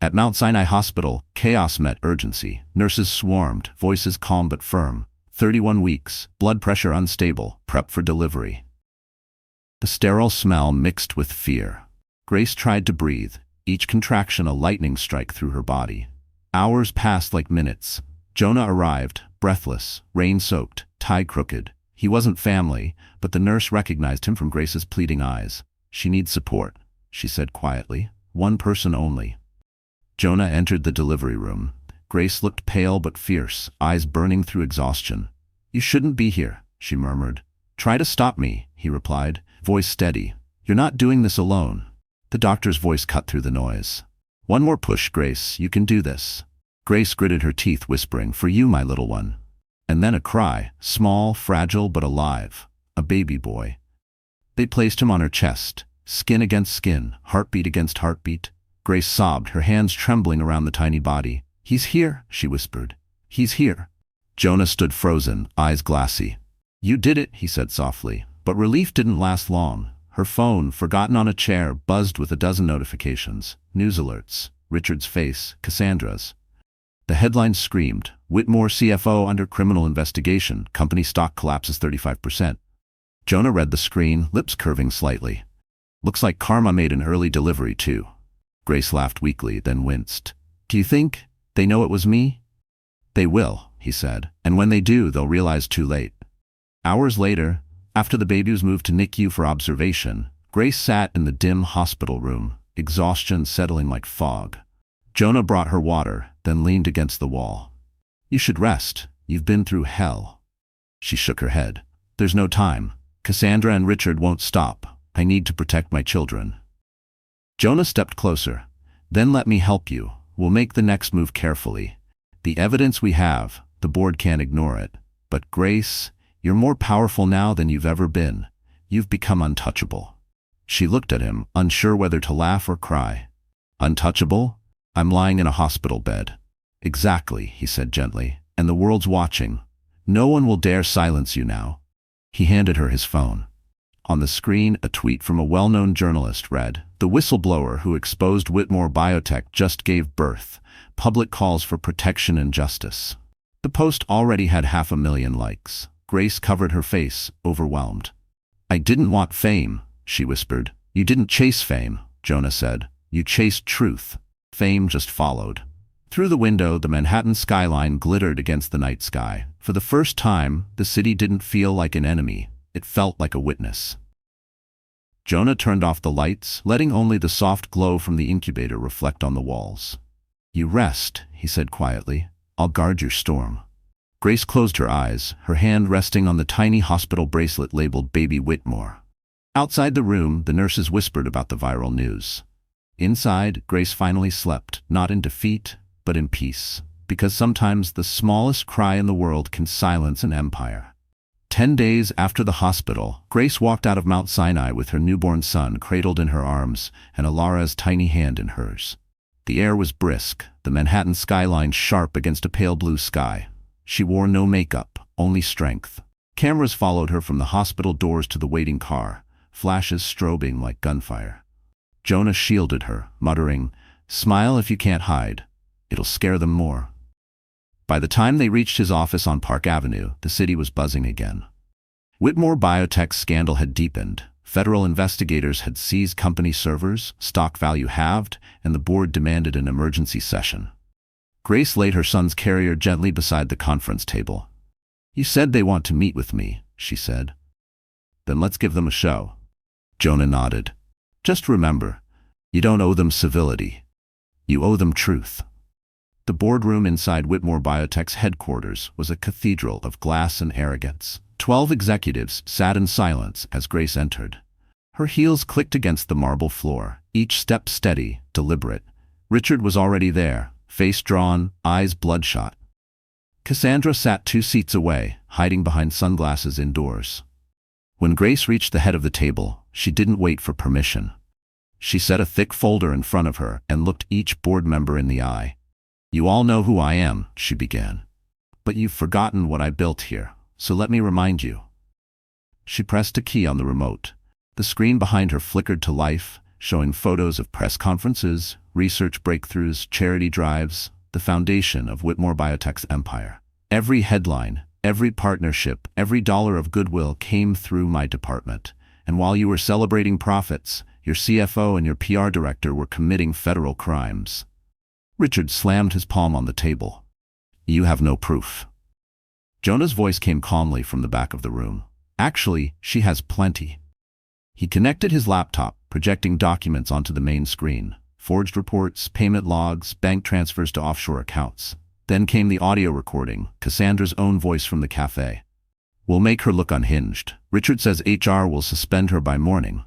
At Mount Sinai Hospital, chaos met urgency. Nurses swarmed, voices calm but firm. 31 weeks, blood pressure unstable, prep for delivery. The sterile smell mixed with fear. Grace tried to breathe, each contraction a lightning strike through her body. Hours passed like minutes. Jonah arrived, breathless, rain-soaked, tie crooked. He wasn't family, but the nurse recognized him from Grace's pleading eyes. "She needs support." she said quietly. One person only. Jonah entered the delivery room. Grace looked pale but fierce, eyes burning through exhaustion. You shouldn't be here, she murmured. Try to stop me, he replied, voice steady. You're not doing this alone. The doctor's voice cut through the noise. One more push, Grace, you can do this. Grace gritted her teeth, whispering, for you, my little one. And then a cry, small, fragile, but alive. A baby boy. They placed him on her chest, skin against skin, heartbeat against heartbeat. Grace sobbed, her hands trembling around the tiny body. He's here, she whispered. He's here. Jonah stood frozen, eyes glassy. You did it, he said softly. But relief didn't last long. Her phone, forgotten on a chair, buzzed with a dozen notifications. News alerts. Richard's face, Cassandra's. The headlines screamed, Whitmore CFO under criminal investigation, company stock collapses 35%. Jonah read the screen, lips curving slightly. Looks like karma made an early delivery too. Grace laughed weakly, then winced. Do you think they know it was me? They will, he said, and when they do, they'll realize too late. Hours later, after the baby was moved to NICU for observation, Grace sat in the dim hospital room, exhaustion settling like fog. Jonah brought her water, then leaned against the wall. You should rest. You've been through hell. She shook her head. There's no time. Cassandra and Richard won't stop. I need to protect my children. Jonah stepped closer. Then let me help you. We'll make the next move carefully. The evidence we have, the board can't ignore it. But Grace, you're more powerful now than you've ever been. You've become untouchable. She looked at him, unsure whether to laugh or cry. Untouchable? I'm lying in a hospital bed. Exactly, he said gently, and the world's watching. No one will dare silence you now. He handed her his phone. On the screen, a tweet from a well-known journalist read, The whistleblower who exposed Whitmore Biotech just gave birth. Public calls for protection and justice. The post already had 500,000 likes. Grace covered her face, overwhelmed. I didn't want fame, she whispered. You didn't chase fame, Jonah said. You chased truth. Fame just followed. Through the window, the Manhattan skyline glittered against the night sky. For the first time, the city didn't feel like an enemy. It felt like a witness. Jonah turned off the lights, letting only the soft glow from the incubator reflect on the walls. You rest, he said quietly. I'll guard your storm. Grace closed her eyes, her hand resting on the tiny hospital bracelet labeled Baby Whitmore. Outside the room, the nurses whispered about the viral news. Inside, Grace finally slept, not in defeat, but in peace, because sometimes the smallest cry in the world can silence an empire. 10 days after the hospital, Grace walked out of Mount Sinai with her newborn son cradled in her arms and Alara's tiny hand in hers. The air was brisk, the Manhattan skyline sharp against a pale blue sky. She wore no makeup, only strength. Cameras followed her from the hospital doors to the waiting car, flashes strobing like gunfire. Jonah shielded her, muttering, Smile if you can't hide. It'll scare them more. By the time they reached his office on Park Avenue, the city was buzzing again. Whitmore Biotech's scandal had deepened. Federal investigators had seized company servers, stock value halved, and the board demanded an emergency session. Grace laid her son's carrier gently beside the conference table. You said they want to meet with me, she said. Then let's give them a show. Jonah nodded. Just remember, you don't owe them civility. You owe them truth. The boardroom inside Whitmore Biotech's headquarters was a cathedral of glass and arrogance. 12 executives sat in silence as Grace entered. Her heels clicked against the marble floor, each step steady, deliberate. Richard was already there, face drawn, eyes bloodshot. Cassandra sat 2 seats away, hiding behind sunglasses indoors. When Grace reached the head of the table, she didn't wait for permission. She set a thick folder in front of her and looked each board member in the eye. You all know who I am, she began. But you've forgotten what I built here, so let me remind you. She pressed a key on the remote. The screen behind her flickered to life, showing photos of press conferences, research breakthroughs, charity drives, the foundation of Whitmore Biotech's empire. Every headline, every partnership, every dollar of goodwill came through my department. And while you were celebrating profits, your CFO and your PR director were committing federal crimes. Richard slammed his palm on the table. You have no proof. Jonah's voice came calmly from the back of the room. Actually, she has plenty. He connected his laptop, projecting documents onto the main screen. Forged reports, payment logs, bank transfers to offshore accounts. Then came the audio recording, Cassandra's own voice from the cafe. "We'll make her look unhinged. Richard says HR will suspend her by morning."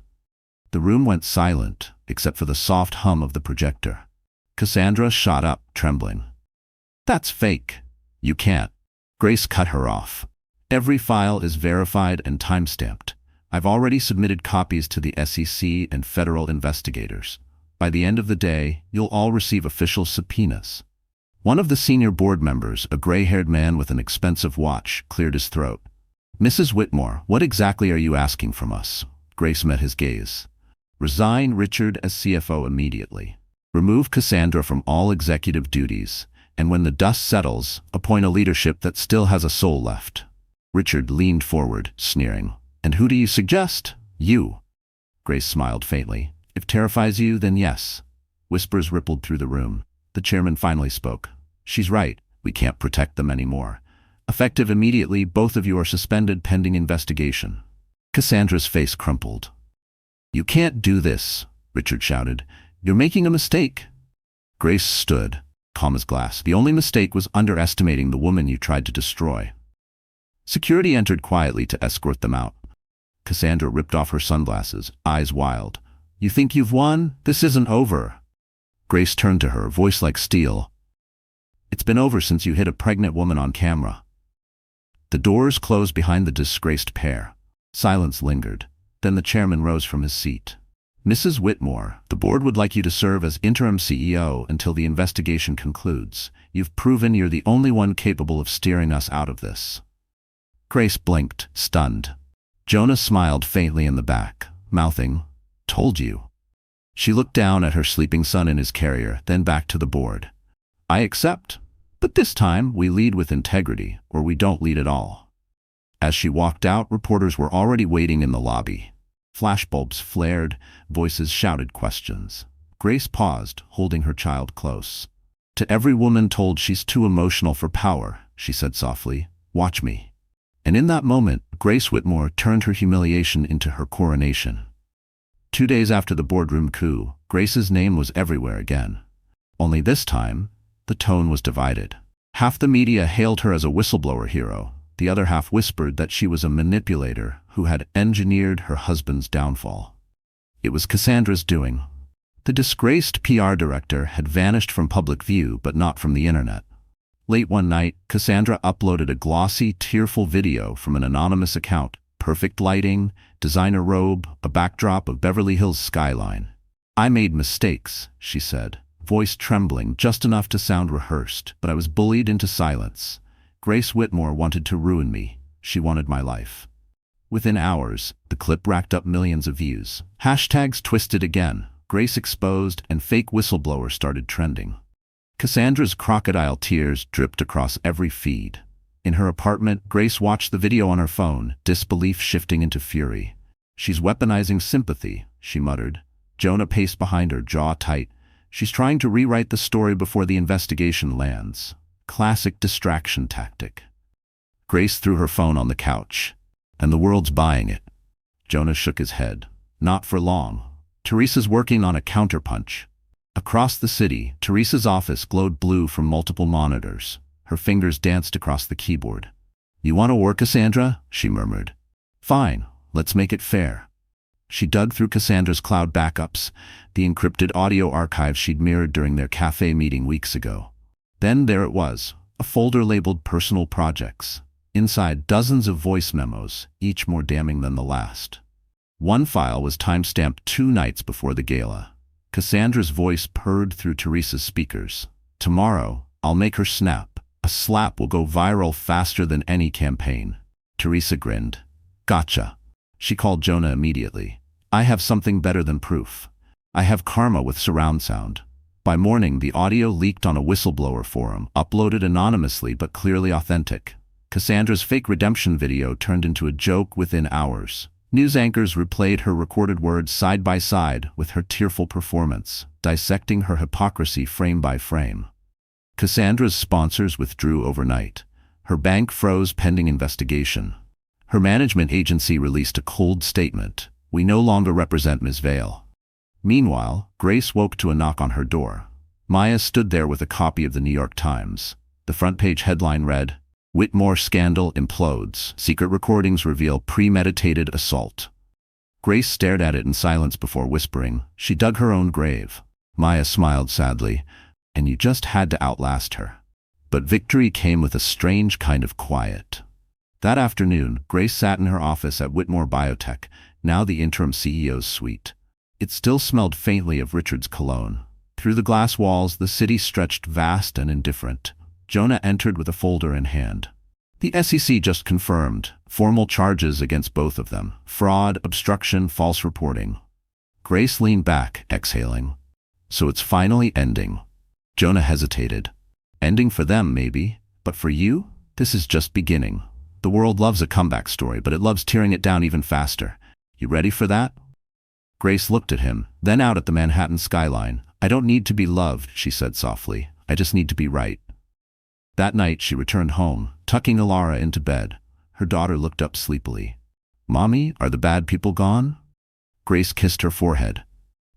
The room went silent, except for the soft hum of the projector. Cassandra shot up, trembling. "That's fake. You can't." Grace cut her off. "Every file is verified and timestamped. I've already submitted copies to the SEC and federal investigators. By the end of the day, you'll all receive official subpoenas." One of the senior board members, a gray-haired man with an expensive watch, cleared his throat. "Mrs. Whitmore, what exactly are you asking from us?" Grace met his gaze. "Resign Richard as CFO immediately. Remove Cassandra from all executive duties, and when the dust settles, appoint a leadership that still has a soul left." Richard leaned forward, sneering. "And who do you suggest?" "You." Grace smiled faintly. "If terrifies you, then yes." Whispers rippled through the room. The chairman finally spoke. "She's right. We can't protect them anymore. Effective immediately, both of you are suspended pending investigation." Cassandra's face crumpled. "You can't do this," Richard shouted. "You're making a mistake." Grace stood, calm as glass. "The only mistake was underestimating the woman you tried to destroy." Security entered quietly to escort them out. Cassandra ripped off her sunglasses, eyes wild. "You think you've won? This isn't over." Grace turned to her, voice like steel. "It's been over since you hit a pregnant woman on camera." The doors closed behind the disgraced pair. Silence lingered. Then the chairman rose from his seat. "Mrs. Whitmore, the board would like you to serve as interim CEO until the investigation concludes. You've proven you're the only one capable of steering us out of this." Grace blinked, stunned. Jonah smiled faintly in the back, mouthing, "Told you." She looked down at her sleeping son in his carrier, then back to the board. "I accept. But this time, we lead with integrity, or we don't lead at all." As she walked out, reporters were already waiting in the lobby. Flashbulbs flared, voices shouted questions. Grace paused, holding her child close. "To every woman told she's too emotional for power," she said softly, "watch me." And in that moment, Grace Whitmore turned her humiliation into her coronation. 2 days after the boardroom coup, Grace's name was everywhere again. Only this time, the tone was divided. Half the media hailed her as a whistleblower hero. The other half whispered that she was a manipulator who had engineered her husband's downfall. It was Cassandra's doing. The disgraced PR director had vanished from public view, but not from the internet. Late one night, Cassandra uploaded a glossy, tearful video from an anonymous account. Perfect lighting, designer robe, a backdrop of Beverly Hills skyline. "I made mistakes," she said, voice trembling just enough to sound rehearsed, "but I was bullied into silence. Grace Whitmore wanted to ruin me. She wanted my life." Within hours, the clip racked up millions of views. Hashtags twisted again, Grace exposed, and fake whistleblower started trending. Cassandra's crocodile tears dripped across every feed. In her apartment, Grace watched the video on her phone, disbelief shifting into fury. "She's weaponizing sympathy," she muttered. Jonah paced behind her, jaw tight. "She's trying to rewrite the story before the investigation lands." Classic distraction tactic. Grace threw her phone on the couch. "And the world's buying it." Jonah shook his head. "Not for long. Teresa's working on a counterpunch." Across the city, Teresa's office glowed blue from multiple monitors. Her fingers danced across the keyboard. "You want to work, Cassandra?" she murmured. "Fine, let's make it fair." She dug through Cassandra's cloud backups, the encrypted audio archives she'd mirrored during their cafe meeting weeks ago. Then there it was, a folder labeled Personal Projects. Inside, dozens of voice memos, each more damning than the last. One file was timestamped 2 nights before the gala. Cassandra's voice purred through Teresa's speakers. "Tomorrow, I'll make her snap. A slap will go viral faster than any campaign." Teresa grinned. "Gotcha." She called Jonah immediately. "I have something better than proof. I have karma with surround sound." By morning, the audio leaked on a whistleblower forum, uploaded anonymously but clearly authentic. Cassandra's fake redemption video turned into a joke within hours. News anchors replayed her recorded words side by side with her tearful performance, dissecting her hypocrisy frame by frame. Cassandra's sponsors withdrew overnight. Her bank froze pending investigation. Her management agency released a cold statement. "We no longer represent Ms. Vale." Meanwhile, Grace woke to a knock on her door. Maya stood there with a copy of the New York Times. The front page headline read, "Whitmore Scandal Implodes. Secret Recordings Reveal Premeditated Assault." Grace stared at it in silence before whispering, she dug her own grave. Maya smiled sadly, and you just had to outlast her. But victory came with a strange kind of quiet. That afternoon, Grace sat in her office at Whitmore Biotech, now the interim CEO's suite. It still smelled faintly of Richard's cologne. Through the glass walls, the city stretched vast and indifferent. Jonah entered with a folder in hand. The SEC just confirmed formal charges against both of them: fraud, obstruction, false reporting. Grace leaned back, exhaling. So it's finally ending. Jonah hesitated. Ending for them, maybe, but for you, this is just beginning. The world loves a comeback story, but it loves tearing it down even faster. You ready for that? Grace looked at him, then out at the Manhattan skyline. I don't need to be loved, she said softly. I just need to be right. That night she returned home, tucking Alara into bed. Her daughter looked up sleepily. Mommy, are the bad people gone? Grace kissed her forehead.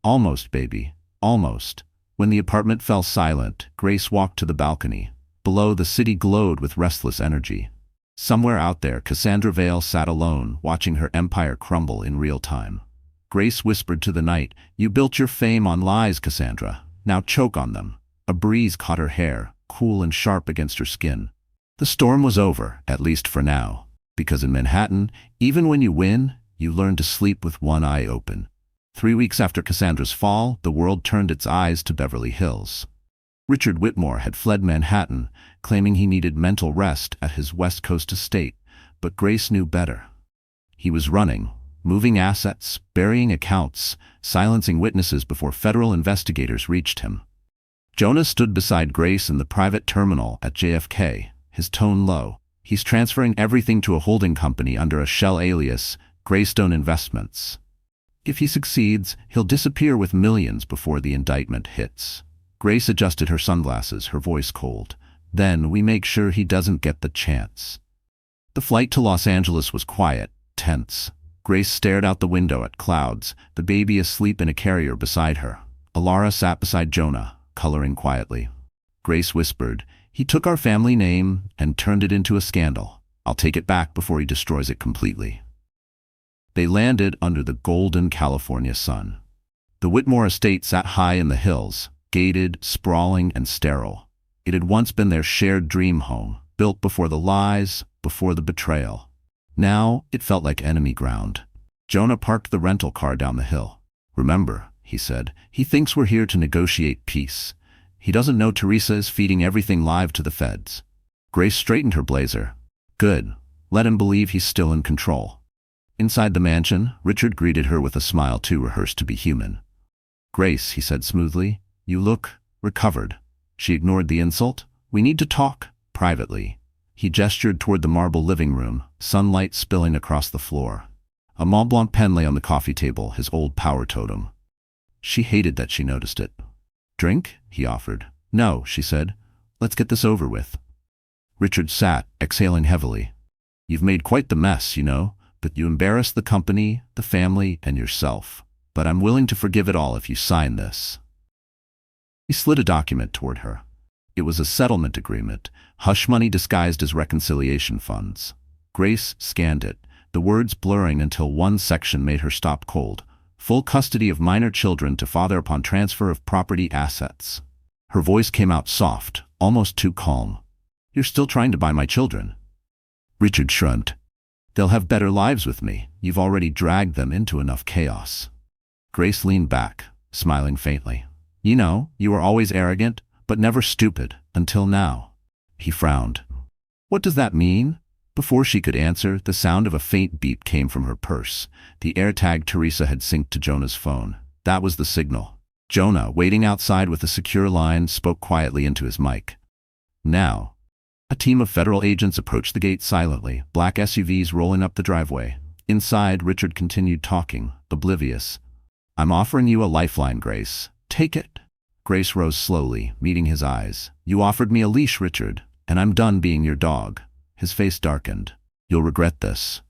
Almost, baby. Almost. When the apartment fell silent, Grace walked to the balcony. Below, the city glowed with restless energy. Somewhere out there, Cassandra Vale sat alone, watching her empire crumble in real time. Grace whispered to the night, "You built your fame on lies, Cassandra. Now choke on them." A breeze caught her hair, cool and sharp against her skin. The storm was over, at least for now. Because in Manhattan, even when you win, you learn to sleep with one eye open. 3 weeks after Cassandra's fall, the world turned its eyes to Beverly Hills. Richard Whitmore had fled Manhattan, claiming he needed mental rest at his West Coast estate, but Grace knew better. He was running, moving assets, burying accounts, silencing witnesses before federal investigators reached him. Jonah stood beside Grace in the private terminal at JFK, his tone low. He's transferring everything to a holding company under a shell alias, Greystone Investments. If he succeeds, he'll disappear with millions before the indictment hits. Grace adjusted her sunglasses, her voice cold. Then we make sure he doesn't get the chance. The flight to Los Angeles was quiet, tense. Grace stared out the window at clouds, the baby asleep in a carrier beside her. Alara sat beside Jonah, coloring quietly. Grace whispered, "He took our family name and turned it into a scandal. I'll take it back before he destroys it completely." They landed under the golden California sun. The Whitmore estate sat high in the hills, gated, sprawling, and sterile. It had once been their shared dream home, built before the lies, before the betrayal. Now, it felt like enemy ground. Jonah parked the rental car down the hill. "Remember," he said, "he thinks we're here to negotiate peace. He doesn't know Teresa is feeding everything live to the feds." Grace straightened her blazer. "Good. Let him believe he's still in control." Inside the mansion, Richard greeted her with a smile too rehearsed to be human. "Grace," he said smoothly, "you look recovered." She ignored the insult. "We need to talk, privately." He gestured toward the marble living room, sunlight spilling across the floor. A Mont Blanc pen lay on the coffee table, his old power totem. She hated that she noticed it. "Drink?" he offered. "No," she said. "Let's get this over with." Richard sat, exhaling heavily. "You've made quite the mess, you know, but you embarrassed the company, the family, and yourself. But I'm willing to forgive it all if you sign this." He slid a document toward her. It was a settlement agreement, hush money disguised as reconciliation funds. Grace scanned it, the words blurring until one section made her stop cold. Full custody of minor children to father upon transfer of property assets. Her voice came out soft, almost too calm. "You're still trying to buy my children." Richard shrugged. "They'll have better lives with me. You've already dragged them into enough chaos." Grace leaned back, smiling faintly. "You know, you were always arrogant, but never stupid, until now." He frowned. "What does that mean?" Before she could answer, the sound of a faint beep came from her purse. The AirTag Teresa had synced to Jonah's phone. That was the signal. Jonah, waiting outside with a secure line, spoke quietly into his mic. "Now." A team of federal agents approached the gate silently, black SUVs rolling up the driveway. Inside, Richard continued talking, oblivious. "I'm offering you a lifeline, Grace. Take it." Grace rose slowly, meeting his eyes. "You offered me a leash, Richard, and I'm done being your dog." His face darkened. "You'll regret this."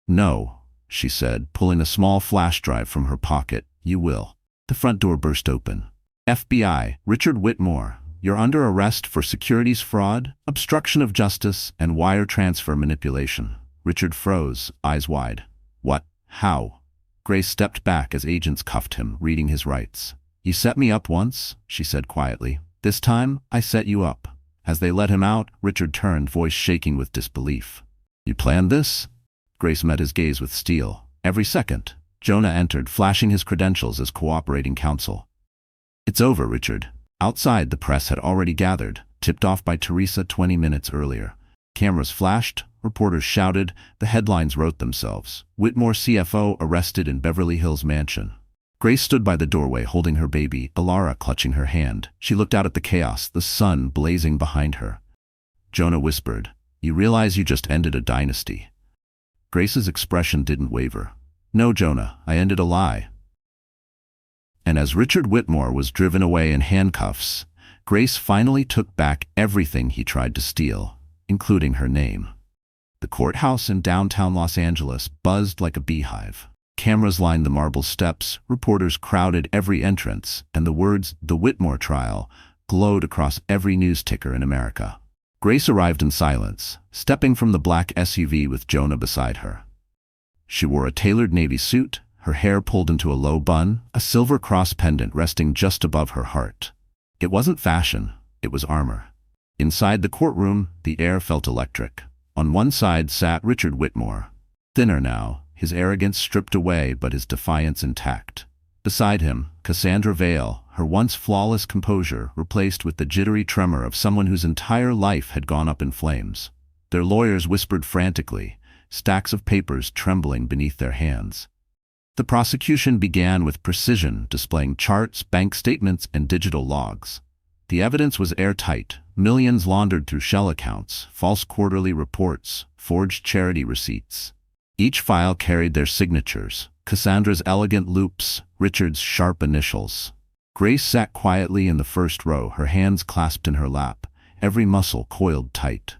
"No," she said, pulling a small flash drive from her pocket. "You will." The front door burst open. FBI, Richard Whitmore, you're under arrest for securities fraud, obstruction of justice, and wire transfer manipulation. Richard froze, eyes wide. What? How? Grace stepped back as agents cuffed him, reading his rights. You set me up once, she said quietly. This time, I set you up. As they let him out, Richard turned, voice shaking with disbelief. You planned this? Grace met his gaze with steel. Every second. Jonah entered, flashing his credentials as cooperating counsel. It's over, Richard. Outside, the press had already gathered, tipped off by Teresa 20 minutes earlier. Cameras flashed, reporters shouted, the headlines wrote themselves. Whitmore CFO arrested in Beverly Hills mansion. Grace stood by the doorway holding her baby, Alara clutching her hand. She looked out at the chaos, the sun blazing behind her. Jonah whispered, You realize you just ended a dynasty. Grace's expression didn't waver. No, Jonah, I ended a lie. And as Richard Whitmore was driven away in handcuffs, Grace finally took back everything he tried to steal, including her name. The courthouse in downtown Los Angeles buzzed like a beehive. Cameras lined the marble steps, reporters crowded every entrance, and the words, "The Whitmore Trial," glowed across every news ticker in America. Grace arrived in silence, stepping from the black SUV with Jonah beside her. She wore a tailored navy suit, her hair pulled into a low bun, a silver cross pendant resting just above her heart. It wasn't fashion, it was armor. Inside the courtroom, the air felt electric. On one side sat Richard Whitmore, thinner now, his arrogance stripped away but his defiance intact. Beside him, Cassandra Vale, her once flawless composure replaced with the jittery tremor of someone whose entire life had gone up in flames. Their lawyers whispered frantically, stacks of papers trembling beneath their hands. The prosecution began with precision, displaying charts, bank statements, and digital logs. The evidence was airtight, millions laundered through shell accounts, false quarterly reports, forged charity receipts. Each file carried their signatures, Cassandra's elegant loops, Richard's sharp initials. Grace sat quietly in the first row, her hands clasped in her lap, every muscle coiled tight.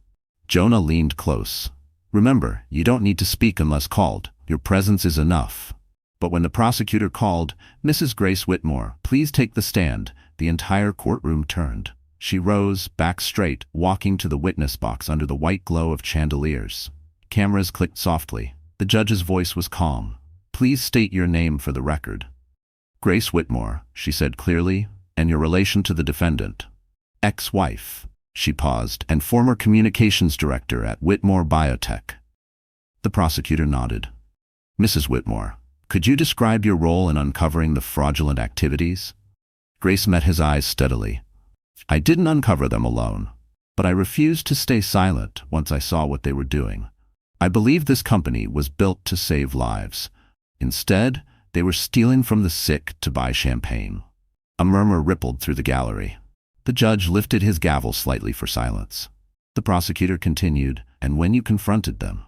Jonah leaned close. Remember, you don't need to speak unless called. Your presence is enough. But when the prosecutor called, Mrs. Grace Whitmore, please take the stand, the entire courtroom turned. She rose, back straight, walking to the witness box under the white glow of chandeliers. Cameras clicked softly. The judge's voice was calm. Please state your name for the record. Grace Whitmore, she said clearly, and your relation to the defendant. Ex-wife. She paused, and former communications director at Whitmore Biotech. The prosecutor nodded. Mrs. Whitmore, could you describe your role in uncovering the fraudulent activities? Grace met his eyes steadily. I didn't uncover them alone, but I refused to stay silent once I saw what they were doing. I believed this company was built to save lives. Instead, they were stealing from the sick to buy champagne. A murmur rippled through the gallery. The judge lifted his gavel slightly for silence. The prosecutor continued, and when you confronted them?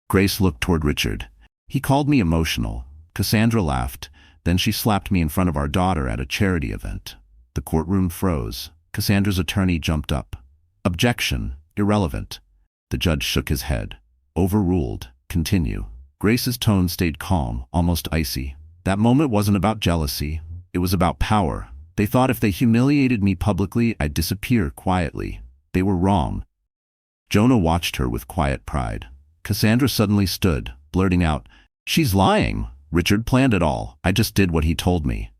Grace looked toward Richard. He called me emotional. Cassandra laughed. Then she slapped me in front of our daughter at a charity event. The courtroom froze. Cassandra's attorney jumped up. Objection. Irrelevant. The judge shook his head. Overruled. Continue. Grace's tone stayed calm, almost icy. That moment wasn't about jealousy. It was about power. They thought if they humiliated me publicly, I'd disappear quietly. They were wrong. Jonah watched her with quiet pride. Cassandra suddenly stood, blurting out, She's lying. Richard planned it all. I just did what he told me.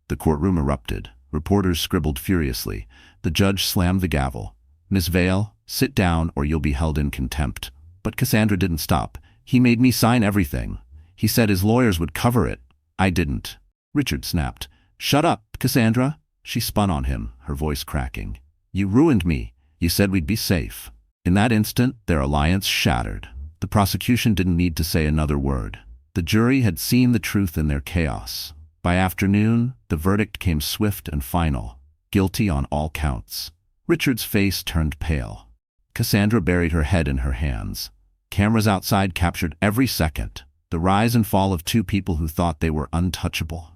The courtroom erupted. Reporters scribbled furiously. The judge slammed the gavel. Miss Vale, sit down or you'll be held in contempt. But Cassandra didn't stop. He made me sign everything. He said his lawyers would cover it. I didn't. Richard snapped. Shut up, Cassandra. She spun on him, her voice cracking. You ruined me. You said we'd be safe. In that instant, their alliance shattered. The prosecution didn't need to say another word. The jury had seen the truth in their chaos. By afternoon, the verdict came swift and final. Guilty on all counts. Richard's face turned pale. Cassandra buried her head in her hands. Cameras outside captured every second, the rise and fall of two people who thought they were untouchable.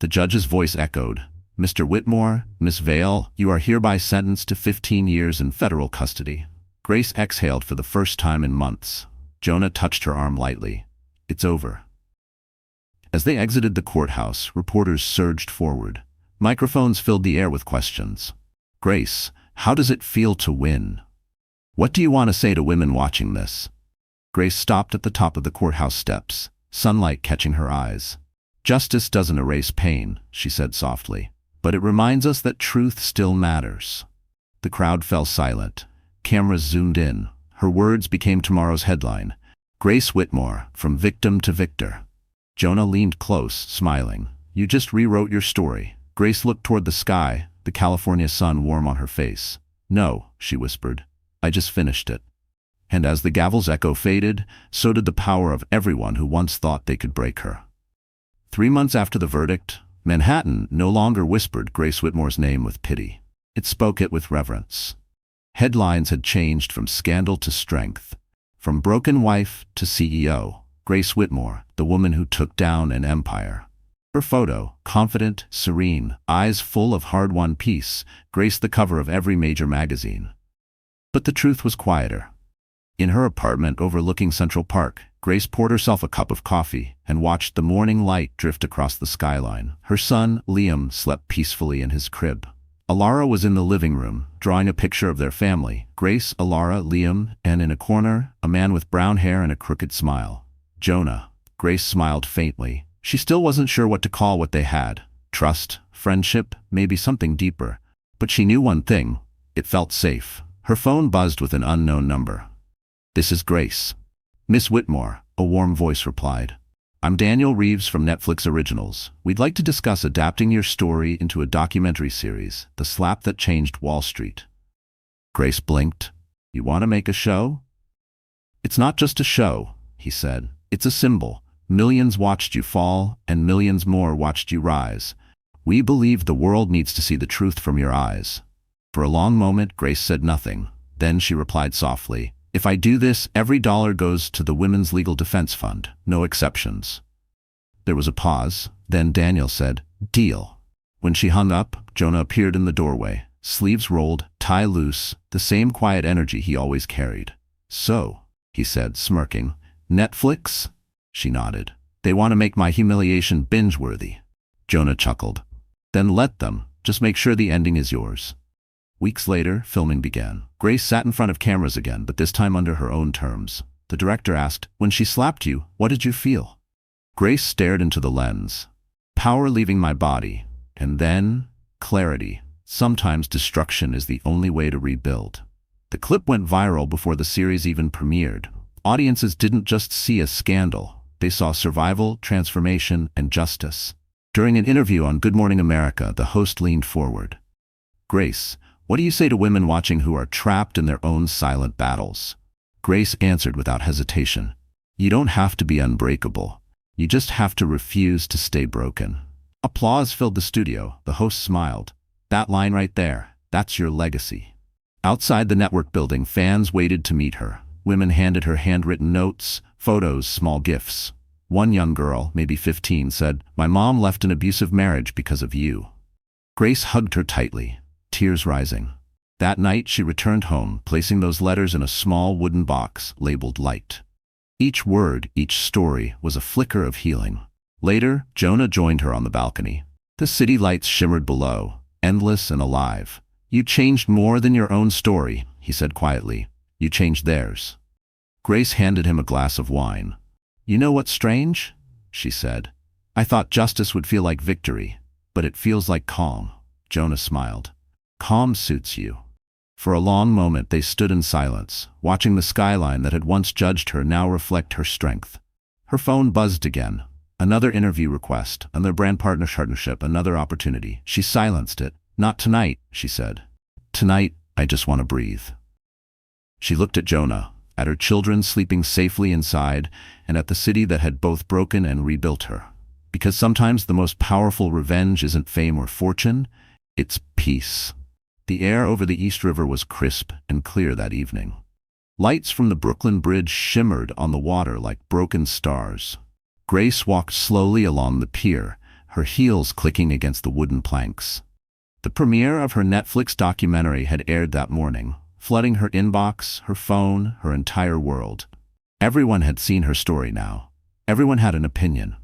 The judge's voice echoed, Mr. Whitmore, Miss Vale, you are hereby sentenced to 15 years in federal custody. Grace exhaled for the first time in months. Jonah touched her arm lightly. It's over. As As they exited the courthouse, reporters surged forward. Microphones filled the air with questions. Grace, how does it feel to win? What do you want to say to women watching this? Grace stopped at the top of the courthouse steps, sunlight catching her eyes. Justice doesn't erase pain, she said softly, but it reminds us that truth still matters. The crowd fell silent. Cameras zoomed in. Her words became tomorrow's headline. Grace Whitmore, from victim to victor. Jonah leaned close, smiling. You just rewrote your story. Grace looked toward the sky, the California sun warm on her face. No, she whispered. I just finished it. And as the gavel's echo faded, so did the power of everyone who once thought they could break her. 3 months after the verdict, Manhattan no longer whispered Grace Whitmore's name with pity. It spoke it with reverence. Headlines had changed from scandal to strength, from broken wife to CEO. Grace Whitmore, the woman who took down an empire. Her photo, confident, serene, eyes full of hard-won peace, graced the cover of every major magazine. But the truth was quieter. In her apartment overlooking Central Park, Grace poured herself a cup of coffee and watched the morning light drift across the skyline. Her son, Liam, slept peacefully in his crib. Alara was in the living room, drawing a picture of their family. Grace, Alara, Liam, and in a corner, a man with brown hair and a crooked smile. Jonah. Grace smiled faintly. She still wasn't sure what to call what they had. Trust, friendship, maybe something deeper. But she knew one thing. It felt safe. Her phone buzzed with an unknown number. This is Grace. Miss Whitmore, a warm voice replied. I'm Daniel Reeves from Netflix Originals. We'd like to discuss adapting your story into a documentary series, The Slap That Changed Wall Street. Grace blinked. You want to make a show? It's not just a show, he said. It's a symbol. Millions watched you fall, and millions more watched you rise. We believe the world needs to see the truth from your eyes. For a long moment, Grace said nothing. Then she replied softly, If I do this, every dollar goes to the Women's Legal Defense Fund, no exceptions. There was a pause. Then Daniel said, Deal. When she hung up, Jonah appeared in the doorway, sleeves rolled, tie loose, the same quiet energy he always carried. So, he said, smirking, Netflix? She nodded. They want to make my humiliation binge-worthy. Jonah chuckled. Then let them. Just make sure the ending is yours. Weeks later, filming began. Grace sat in front of cameras again, but this time under her own terms. The director asked, When she slapped you, what did you feel? Grace stared into the lens. Power leaving my body. And then, clarity. Sometimes destruction is the only way to rebuild. The clip went viral before the series even premiered. Audiences didn't just see a scandal. They saw survival, transformation, and justice. During an interview on Good Morning America, the host leaned forward. Grace, what do you say to women watching who are trapped in their own silent battles? Grace answered without hesitation. You don't have to be unbreakable. You just have to refuse to stay broken. Applause filled the studio. The host smiled. That line right there, that's your legacy. Outside the network building, fans waited to meet her. Women handed her handwritten notes, photos, small gifts. One young girl, maybe 15, said, My mom left an abusive marriage because of you. Grace hugged her tightly, tears rising. That night she returned home, placing those letters in a small wooden box labeled Light. Each word, each story, was a flicker of healing. Later, Jonah joined her on the balcony. The city lights shimmered below, endless and alive. You changed more than your own story, he said quietly. You changed theirs. Grace handed him a glass of wine. You know what's strange? She said. I thought justice would feel like victory, but it feels like calm. Jonah smiled. Calm suits you. For a long moment they stood in silence, watching the skyline that had once judged her now reflect her strength. Her phone buzzed again. Another interview request, another brand partnership, another opportunity. She silenced it. Not tonight, she said. Tonight, I just want to breathe. She looked at Jonah, at her children sleeping safely inside, and at the city that had both broken and rebuilt her. Because sometimes the most powerful revenge isn't fame or fortune, it's peace. The air over the East River was crisp and clear that evening. Lights from the Brooklyn Bridge shimmered on the water like broken stars. Grace walked slowly along the pier, her heels clicking against the wooden planks. The premiere of her Netflix documentary had aired that morning, flooding her inbox, her phone, her entire world. Everyone had seen her story now. Everyone had an opinion.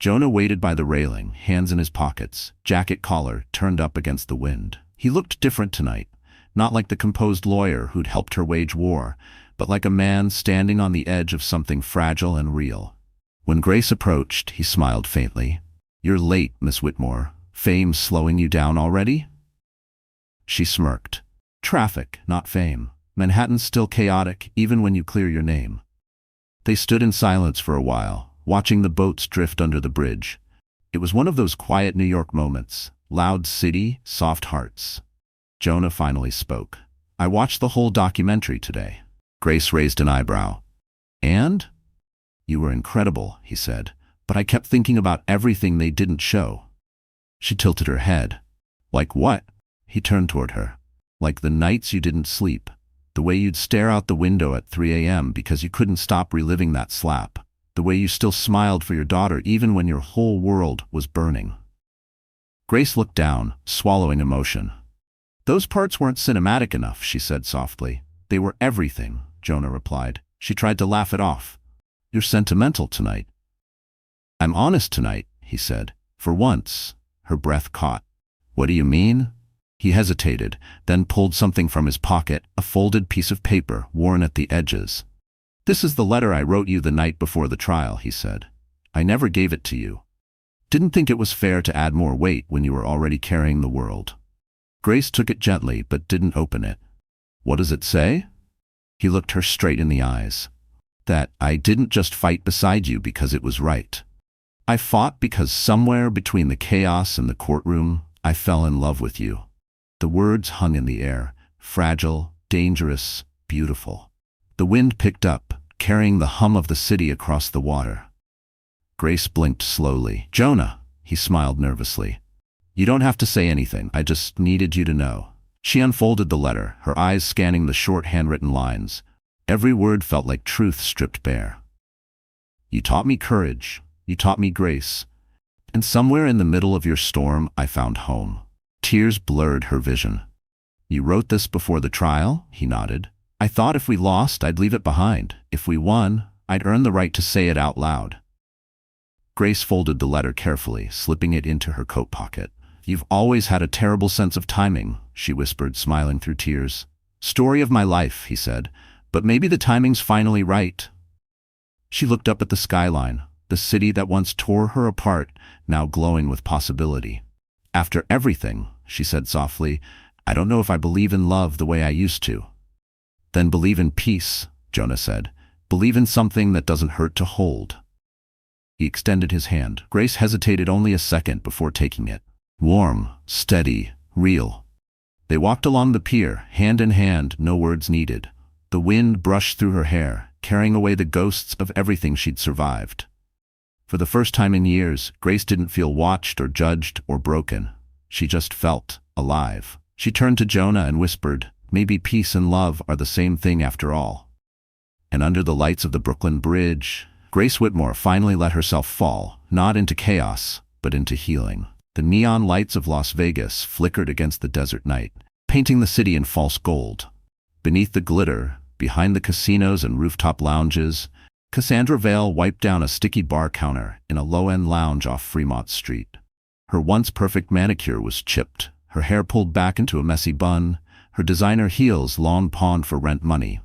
Jonah waited by the railing, hands in his pockets, jacket collar turned up against the wind. He looked different tonight, not like the composed lawyer who'd helped her wage war, but like a man standing on the edge of something fragile and real. When Grace approached, he smiled faintly. "You're late, Miss Whitmore. Fame slowing you down already?" She smirked. "Traffic, not fame. Manhattan's still chaotic, even when you clear your name." They stood in silence for a while, watching the boats drift under the bridge. It was one of those quiet New York moments. Loud city, soft hearts. Jonah finally spoke. "I watched the whole documentary today." Grace raised an eyebrow. "And?" "You were incredible," he said, "but I kept thinking about everything they didn't show." She tilted her head. "Like what?" He turned toward her. "Like the nights you didn't sleep. The way you'd stare out the window at 3 a.m. because you couldn't stop reliving that slap. The way you still smiled for your daughter even when your whole world was burning." Grace looked down, swallowing emotion. "Those parts weren't cinematic enough," she said softly. "They were everything," Jonah replied. She tried to laugh it off. "You're sentimental tonight." "I'm honest tonight," he said. For once, her breath caught. "What do you mean?" He hesitated, then pulled something from his pocket, a folded piece of paper, worn at the edges. "This is the letter I wrote you the night before the trial," he said. "I never gave it to you. Didn't think it was fair to add more weight when you were already carrying the world." Grace took it gently, but didn't open it. "What does it say?" He looked her straight in the eyes. "That I didn't just fight beside you because it was right. I fought because somewhere between the chaos and the courtroom, I fell in love with you." The words hung in the air, fragile, dangerous, beautiful. The wind picked up, carrying the hum of the city across the water. Grace blinked slowly. "Jonah," he smiled nervously. "You don't have to say anything, I just needed you to know." She unfolded the letter, her eyes scanning the short handwritten lines. Every word felt like truth stripped bare. "You taught me courage. You taught me grace. And somewhere in the middle of your storm, I found home." Tears blurred her vision. "You wrote this before the trial?" He nodded. "I thought if we lost, I'd leave it behind. If we won, I'd earn the right to say it out loud." Grace folded the letter carefully, slipping it into her coat pocket. "You've always had a terrible sense of timing," she whispered, smiling through tears. "Story of my life," he said, "but maybe the timing's finally right." She looked up at the skyline, the city that once tore her apart, now glowing with possibility. "After everything," she said softly, "I don't know if I believe in love the way I used to." "Then believe in peace," Jonah said. "Believe in something that doesn't hurt to hold." He extended his hand. Grace hesitated only a second before taking it. Warm, steady, real. They walked along the pier, hand in hand, no words needed. The wind brushed through her hair, carrying away the ghosts of everything she'd survived. For the first time in years, Grace didn't feel watched or judged or broken. She just felt alive. She turned to Jonah and whispered, "Maybe peace and love are the same thing after all." And under the lights of the Brooklyn Bridge, Grace Whitmore finally let herself fall, not into chaos, but into healing. The neon lights of Las Vegas flickered against the desert night, painting the city in false gold. Beneath the glitter, behind the casinos and rooftop lounges, Cassandra Vale wiped down a sticky bar counter in a low-end lounge off Fremont Street. Her once perfect manicure was chipped, her hair pulled back into a messy bun, her designer heels long pawned for rent money.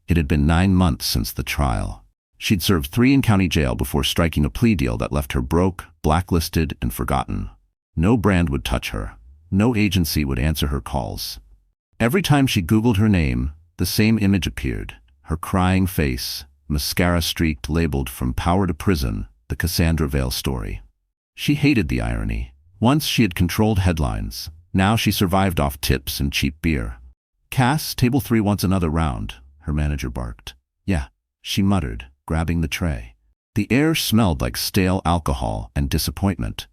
It had been 9 months since the trial. She'd served 3 in county jail before striking a plea deal that left her broke, blacklisted, and forgotten. No brand would touch her. No agency would answer her calls. Every time she Googled her name, the same image appeared. Her crying face, mascara-streaked, labeled "From Power to Prison," the Cassandra Vale story. She hated the irony. Once she had controlled headlines. Now she survived off tips and cheap beer. "Cass, table 3 wants another round," her manager barked. "Yeah," she muttered, grabbing the tray. The air smelled like stale alcohol and disappointment.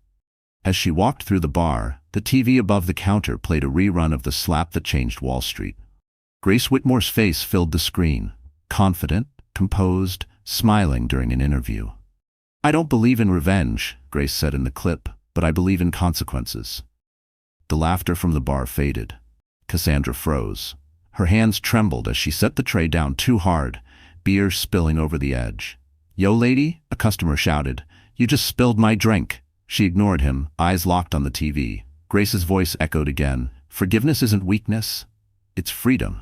As she walked through the bar, the TV above the counter played a rerun of The Slap That Changed Wall Street. Grace Whitmore's face filled the screen, confident, composed, smiling during an interview. "I don't believe in revenge," Grace said in the clip, "but I believe in consequences." The laughter from the bar faded. Cassandra froze. Her hands trembled as she set the tray down too hard, beer spilling over the edge. "Yo, lady," a customer shouted, You just spilled my drink. She ignored him, eyes locked on the TV. Grace's voice echoed again. Forgiveness isn't weakness. It's freedom.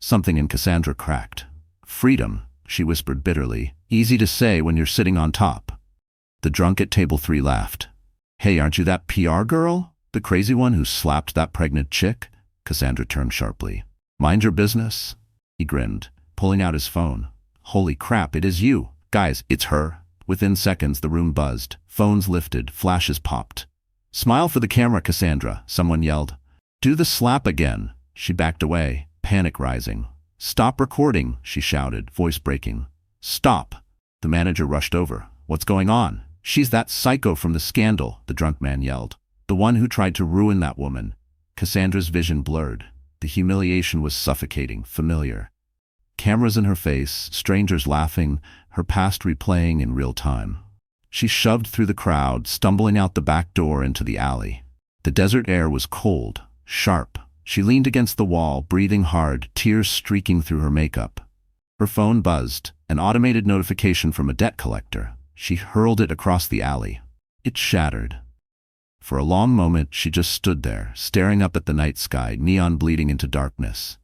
Something in Cassandra cracked. Freedom, she whispered bitterly. Easy to say when you're sitting on top. The drunk at table 3 laughed. Hey, aren't you that PR girl? The crazy one who slapped that pregnant chick? Cassandra turned sharply. Mind your business. He grinned, pulling out his phone. Holy crap, it is you. Guys, it's her. Within seconds, the room buzzed. Phones lifted, flashes popped. Smile for the camera, Cassandra, someone yelled. Do the slap again. She backed away, panic rising. Stop recording, she shouted, voice breaking. Stop. The manager rushed over. What's going on? She's that psycho from the scandal, the drunk man yelled. The one who tried to ruin that woman. Cassandra's vision blurred. The humiliation was suffocating, familiar. Cameras in her face, strangers laughing, her past replaying in real time. She shoved through the crowd, stumbling out the back door into the alley. The desert air was cold, sharp. She leaned against the wall, breathing hard, tears streaking through her makeup. Her phone buzzed, an automated notification from a debt collector. She hurled it across the alley. It shattered. For a long moment, she just stood there, staring up at the night sky, neon bleeding into darkness.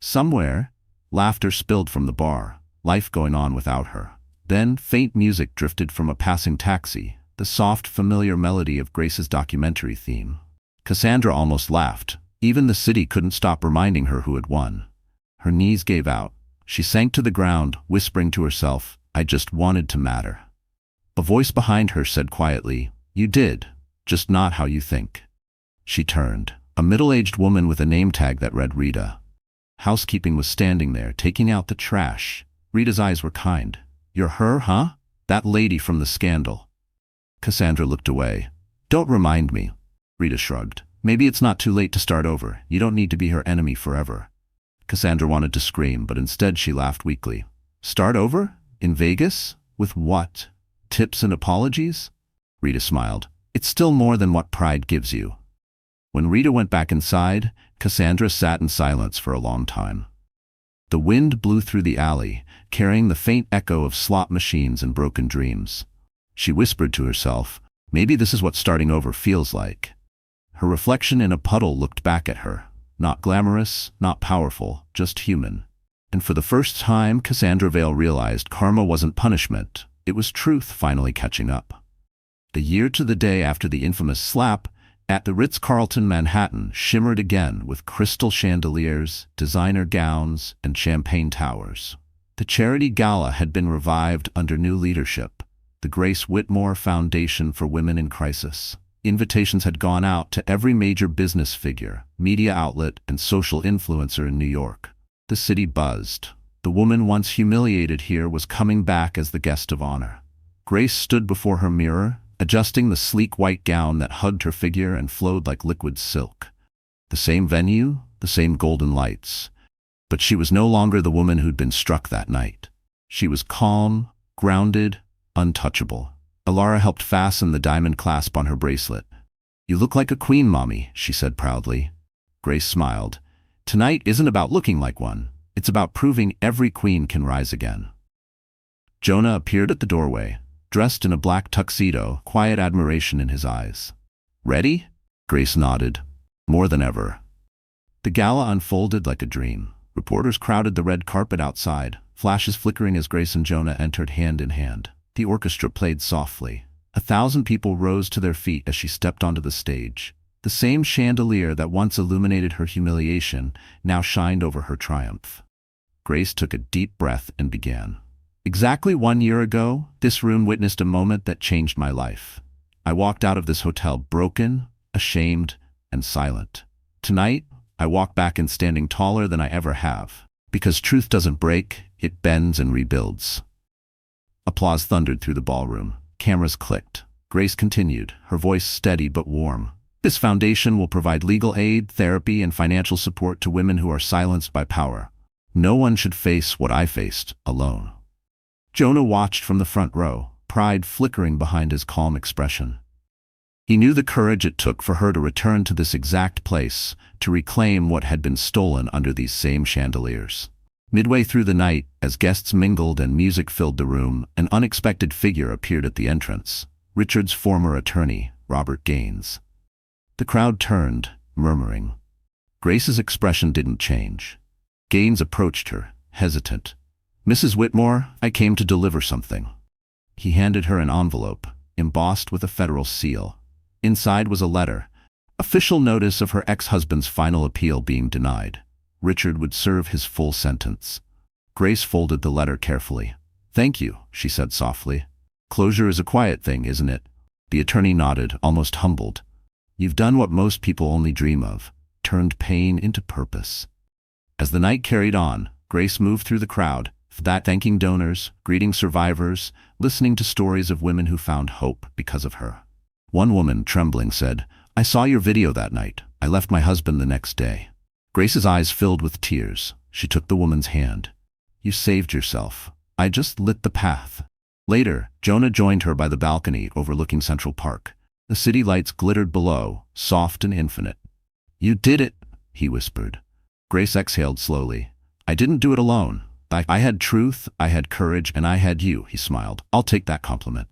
Somewhere, laughter spilled from the bar, life going on without her. Then, faint music drifted from a passing taxi, the soft, familiar melody of Grace's documentary theme. Cassandra almost laughed. Even the city couldn't stop reminding her who had won. Her knees gave out. She sank to the ground, whispering to herself, I just wanted to matter. A voice behind her said quietly, You did, just not how you think. She turned. A middle-aged woman with a name tag that read Rita. Housekeeping was standing there, taking out the trash. Rita's eyes were kind. You're her, huh? That lady from the scandal. Cassandra looked away. Don't remind me. Rita shrugged. Maybe it's not too late to start over. You don't need to be her enemy forever. Cassandra wanted to scream, but instead she laughed weakly. Start over? In Vegas? With what? Tips and apologies? Rita smiled. It's still more than what pride gives you. When Rita went back inside, Cassandra sat in silence for a long time. The wind blew through the alley, carrying the faint echo of slot machines and broken dreams. She whispered to herself, maybe this is what starting over feels like. Her reflection in a puddle looked back at her. Not glamorous, not powerful, just human. And for the first time, Cassandra Vale realized karma wasn't punishment. It was truth finally catching up. The year to the day after the infamous slap, at the Ritz-Carlton Manhattan shimmered again with crystal chandeliers, designer gowns, and champagne towers. The charity gala had been revived under new leadership, the Grace Whitmore Foundation for Women in Crisis. Invitations had gone out to every major business figure, media outlet, and social influencer in New York. The city buzzed. The woman once humiliated here was coming back as the guest of honor. Grace stood before her mirror, adjusting the sleek white gown that hugged her figure and flowed like liquid silk. The same venue, the same golden lights. But she was no longer the woman who'd been struck that night. She was calm, grounded, untouchable. Alara helped fasten the diamond clasp on her bracelet. You look like a queen, Mommy, she said proudly. Grace smiled. Tonight isn't about looking like one. It's about proving every queen can rise again. Jonah appeared at the doorway, dressed in a black tuxedo, quiet admiration in his eyes. Ready? Grace nodded. More than ever. The gala unfolded like a dream. Reporters crowded the red carpet outside, flashes flickering as Grace and Jonah entered hand in hand. The orchestra played softly. 1,000 people rose to their feet as she stepped onto the stage. The same chandelier that once illuminated her humiliation now shined over her triumph. Grace took a deep breath and began. Exactly 1 year ago, this room witnessed a moment that changed my life. I walked out of this hotel broken, ashamed, and silent. Tonight, I walk back in standing taller than I ever have. Because truth doesn't break, it bends and rebuilds. Applause thundered through the ballroom. Cameras clicked. Grace continued, her voice steady but warm. This foundation will provide legal aid, therapy, and financial support to women who are silenced by power. No one should face what I faced alone. Jonah watched from the front row, pride flickering behind his calm expression. He knew the courage it took for her to return to this exact place, to reclaim what had been stolen under these same chandeliers. Midway through the night, as guests mingled and music filled the room, an unexpected figure appeared at the entrance. Richard's former attorney, Robert Gaines. The crowd turned, murmuring. Grace's expression didn't change. Gaines approached her, hesitant. "Mrs. Whitmore, I came to deliver something." He handed her an envelope, embossed with a federal seal. Inside was a letter, official notice of her ex-husband's final appeal being denied. Richard would serve his full sentence. Grace folded the letter carefully. "Thank you," she said softly. "Closure is a quiet thing, isn't it?" The attorney nodded, almost humbled. "You've done what most people only dream of, turned pain into purpose." As the night carried on, Grace moved through the crowd, thanking donors, greeting survivors, listening to stories of women who found hope because of her. One woman, trembling, said, "I saw your video that night. I left my husband the next day." Grace's eyes filled with tears. She took the woman's hand. "You saved yourself. I just lit the path." Later, Jonah joined her by the balcony overlooking Central Park. The city lights glittered below, soft and infinite. "You did it," he whispered. Grace exhaled slowly. "I didn't do it alone. I had truth, I had courage, and I had you," he smiled. "I'll take that compliment."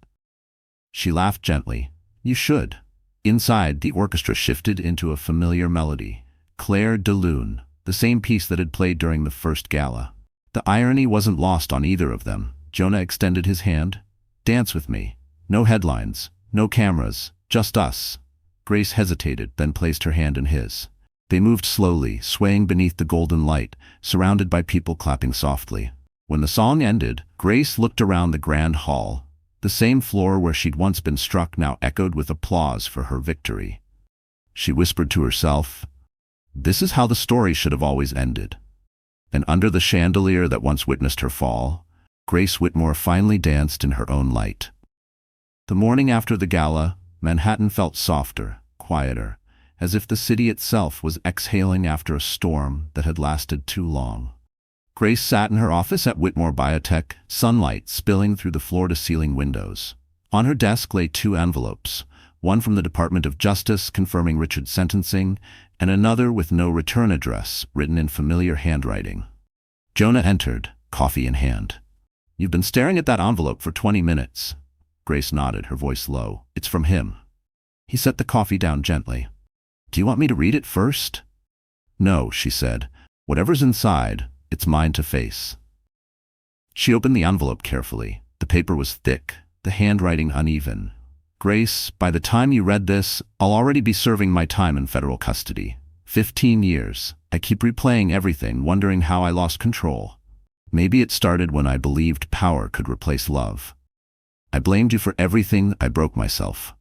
She laughed gently. "You should." Inside, the orchestra shifted into a familiar melody. Claire de Lune, the same piece that had played during the first gala. The irony wasn't lost on either of them. Jonah extended his hand. "Dance with me. No headlines, no cameras, just us." Grace hesitated, then placed her hand in his. They moved slowly, swaying beneath the golden light, surrounded by people clapping softly. When the song ended, Grace looked around the grand hall. The same floor where she'd once been struck now echoed with applause for her victory. She whispered to herself, "This is how the story should have always ended." And under the chandelier that once witnessed her fall, Grace Whitmore finally danced in her own light. The morning after the gala, Manhattan felt softer, quieter, as if the city itself was exhaling after a storm that had lasted too long. Grace sat in her office at Whitmore Biotech, sunlight spilling through the floor-to-ceiling windows. On her desk lay 2 envelopes, one from the Department of Justice confirming Richard's sentencing, and another with no return address, written in familiar handwriting. Jonah entered, coffee in hand. "You've been staring at that envelope for 20 minutes. Grace nodded, her voice low. "It's from him." He set the coffee down gently. "Do you want me to read it first?" "No," she said. "Whatever's inside, it's mine to face." She opened the envelope carefully. The paper was thick, the handwriting uneven. "Grace, by the time you read this, I'll already be serving my time in federal custody. 15 years. I keep replaying everything, wondering how I lost control. Maybe it started when I believed power could replace love. I blamed you for everything. I broke myself.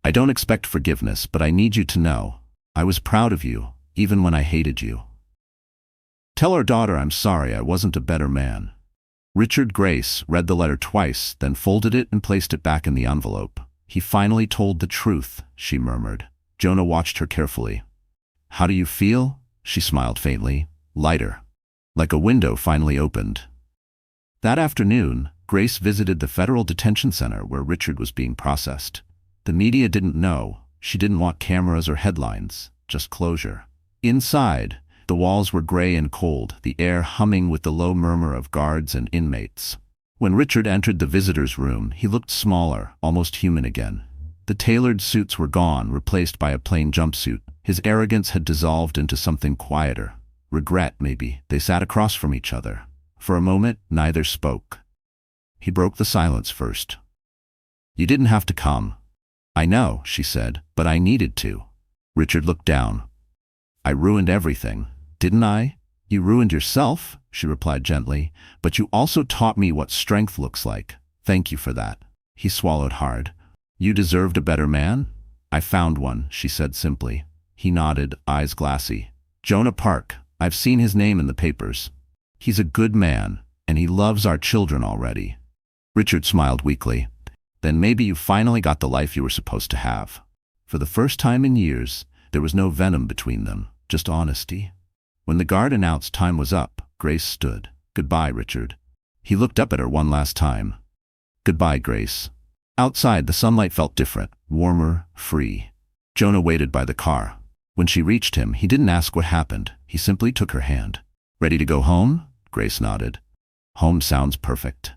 I don't expect forgiveness, but I need you to know. I was proud of you, even when I hated you. Tell our daughter I'm sorry I wasn't a better man." Richard Grace read the letter twice, then folded it and placed it back in the envelope. "He finally told the truth," she murmured. Jonah watched her carefully. "How do you feel?" She smiled faintly. "Lighter. Like a window finally opened." That afternoon, Grace visited the federal detention center where Richard was being processed. The media didn't know. She didn't want cameras or headlines, just closure. Inside, the walls were gray and cold, the air humming with the low murmur of guards and inmates. When Richard entered the visitor's room, he looked smaller, almost human again. The tailored suits were gone, replaced by a plain jumpsuit. His arrogance had dissolved into something quieter. Regret, maybe. They sat across from each other. For a moment, neither spoke. He broke the silence first. "You didn't have to come." "I know," she said, "but I needed to." Richard looked down. "I ruined everything, didn't I?" "You ruined yourself," she replied gently, "but you also taught me what strength looks like. Thank you for that." He swallowed hard. "You deserved a better man?" "I found one," she said simply. He nodded, eyes glassy. "Jonah Park. I've seen his name in the papers. He's a good man, and he loves our children already." Richard smiled weakly. "Then maybe you finally got the life you were supposed to have." For the first time in years, there was no venom between them, just honesty. When the guard announced time was up, Grace stood. "Goodbye, Richard." He looked up at her one last time. "Goodbye, Grace." Outside, the sunlight felt different, warmer, free. Jonah waited by the car. When she reached him, he didn't ask what happened. He simply took her hand. "Ready to go home?" Grace nodded. Home sounds perfect.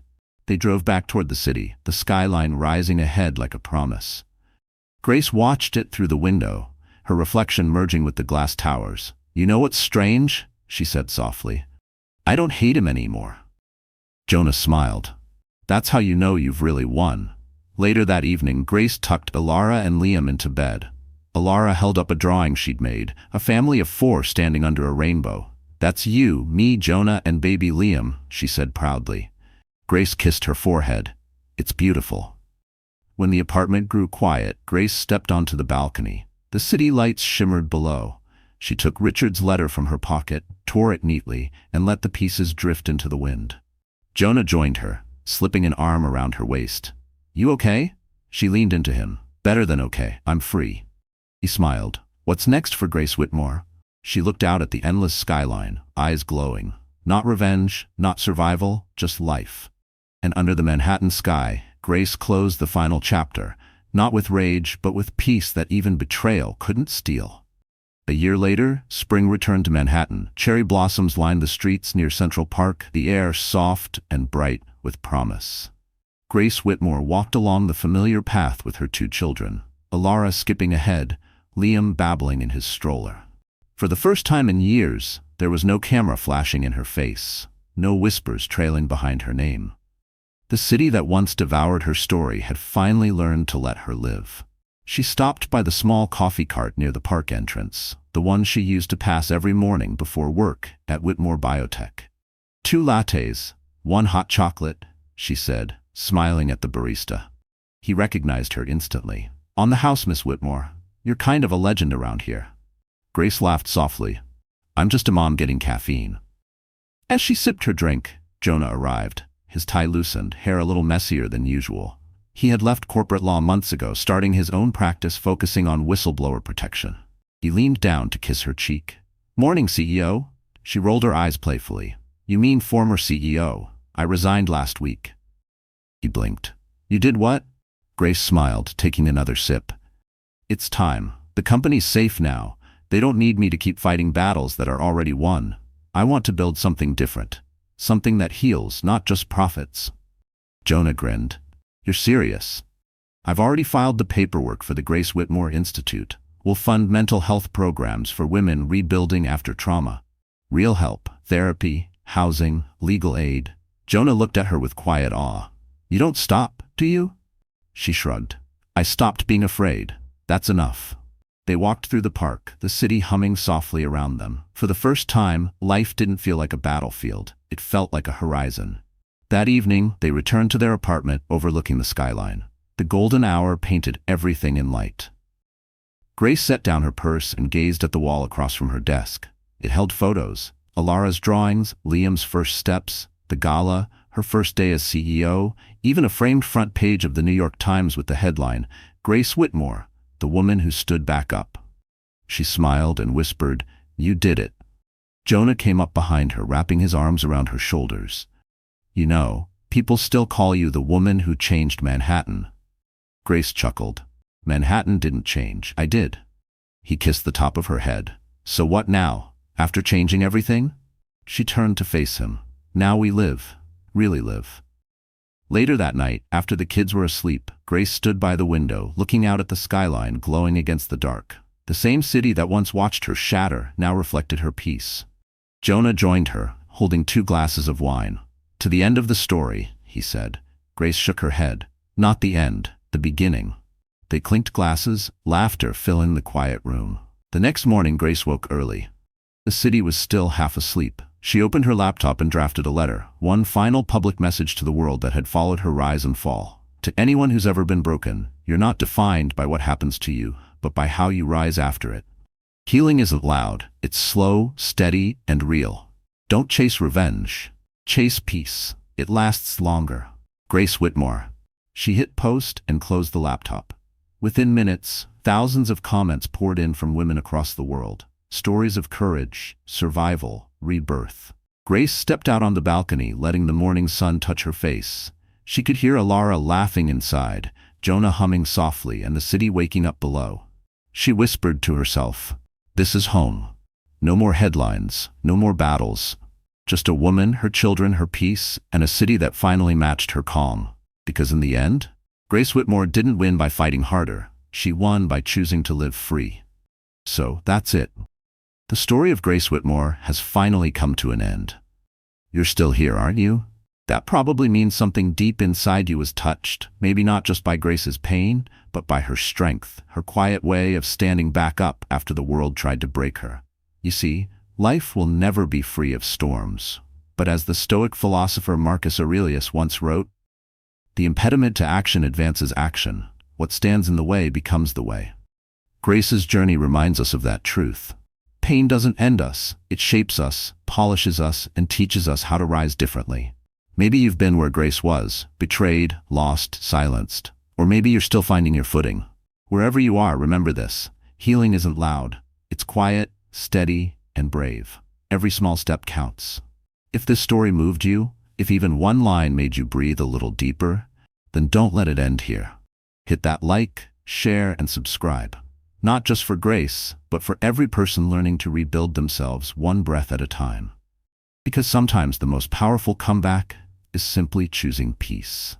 They drove back toward the city, the skyline rising ahead like a promise. Grace watched it through the window, her reflection merging with the glass towers. You know what's strange? She said softly. I don't hate him anymore. Jonah smiled. That's how you know you've really won. Later that evening, Grace tucked Alara and Liam into bed. Alara held up a drawing she'd made, a family of 4 standing under a rainbow. That's you, me, Jonah, and baby Liam, she said proudly. Grace kissed her forehead. It's beautiful. When the apartment grew quiet, Grace stepped onto the balcony. The city lights shimmered below. She took Richard's letter from her pocket, tore it neatly, and let the pieces drift into the wind. Jonah joined her, slipping an arm around her waist. You okay? She leaned into him. Better than okay, I'm free. He smiled. What's next for Grace Whitmore? She looked out at the endless skyline, eyes glowing. Not revenge, not survival, just life. And under the Manhattan sky, Grace closed the final chapter, not with rage, but with peace that even betrayal couldn't steal. A year later, spring returned to Manhattan. Cherry blossoms lined the streets near Central Park, the air soft and bright with promise. Grace Whitmore walked along the familiar path with her 2 children, Alara skipping ahead, Liam babbling in his stroller. For the first time in years, there was no camera flashing in her face, no whispers trailing behind her name. The city that once devoured her story had finally learned to let her live. She stopped by the small coffee cart near the park entrance, the one she used to pass every morning before work at Whitmore Biotech. 2 lattes, 1 hot chocolate, she said, smiling at the barista. He recognized her instantly. On the house, Miss Whitmore. You're kind of a legend around here. Grace laughed softly. I'm just a mom getting caffeine. As she sipped her drink, Jonah arrived, his tie loosened, hair a little messier than usual. He had left corporate law months ago, starting his own practice focusing on whistleblower protection. He leaned down to kiss her cheek. Morning, CEO. She rolled her eyes playfully. You mean former CEO. I resigned last week. He blinked. You did what? Grace smiled, taking another sip. It's time. The company's safe now. They don't need me to keep fighting battles that are already won. I want to build something different. Something that heals, not just profits. Jonah grinned. You're serious? I've already filed the paperwork for the Grace Whitmore Institute. We'll fund mental health programs for women rebuilding after trauma. Real help, therapy, housing, legal aid. Jonah looked at her with quiet awe. You don't stop, do you? She shrugged. I stopped being afraid. That's enough. They walked through the park, the city humming softly around them. For the first time, life didn't feel like a battlefield. It felt like a horizon. That evening, they returned to their apartment overlooking the skyline. The golden hour painted everything in light. Grace set down her purse and gazed at the wall across from her desk. It held photos, Alara's drawings, Liam's first steps, the gala, her first day as CEO, even a framed front page of the New York Times with the headline, Grace Whitmore, the woman who stood back up. She smiled and whispered, You did it. Jonah came up behind her, wrapping his arms around her shoulders. You know, people still call you the woman who changed Manhattan. Grace chuckled. Manhattan didn't change. I did. He kissed the top of her head. So what now? After changing everything? She turned to face him. Now we live. Really live. Later that night, after the kids were asleep, Grace stood by the window, looking out at the skyline glowing against the dark. The same city that once watched her shatter now reflected her peace. Jonah joined her, holding 2 glasses of wine. To the end of the story, he said. Grace shook her head. Not the end, the beginning. They clinked glasses, laughter filling the quiet room. The next morning, Grace woke early. The city was still half asleep. She opened her laptop and drafted a letter, one final public message to the world that had followed her rise and fall. To anyone who's ever been broken, you're not defined by what happens to you, but by how you rise after it. Healing isn't loud. It's slow, steady, and real. Don't chase revenge. Chase peace. It lasts longer. Grace Whitmore. She hit post and closed the laptop. Within minutes, thousands of comments poured in from women across the world. Stories of courage, survival, rebirth. Grace stepped out on the balcony, letting the morning sun touch her face. She could hear Alara laughing inside, Jonah humming softly, and the city waking up below. She whispered to herself, This is home. No more headlines, no more battles. Just a woman, her children, her peace, and a city that finally matched her calm. Because in the end, Grace Whitmore didn't win by fighting harder. She won by choosing to live free. So, that's it. The story of Grace Whitmore has finally come to an end. You're still here, aren't you? That probably means something deep inside you was touched, maybe not just by Grace's pain, but by her strength, her quiet way of standing back up after the world tried to break her. You see, life will never be free of storms. But as the Stoic philosopher Marcus Aurelius once wrote, "The impediment to action advances action. What stands in the way becomes the way." Grace's journey reminds us of that truth. Pain doesn't end us. It shapes us, polishes us, and teaches us how to rise differently. Maybe you've been where Grace was, betrayed, lost, silenced. Or maybe you're still finding your footing. Wherever you are, remember this. Healing isn't loud. It's quiet, steady, and brave. Every small step counts. If this story moved you, if even one line made you breathe a little deeper, then don't let it end here. Hit that like, share, and subscribe. Not just for Grace, but for every person learning to rebuild themselves one breath at a time. Because sometimes the most powerful comeback is simply choosing peace.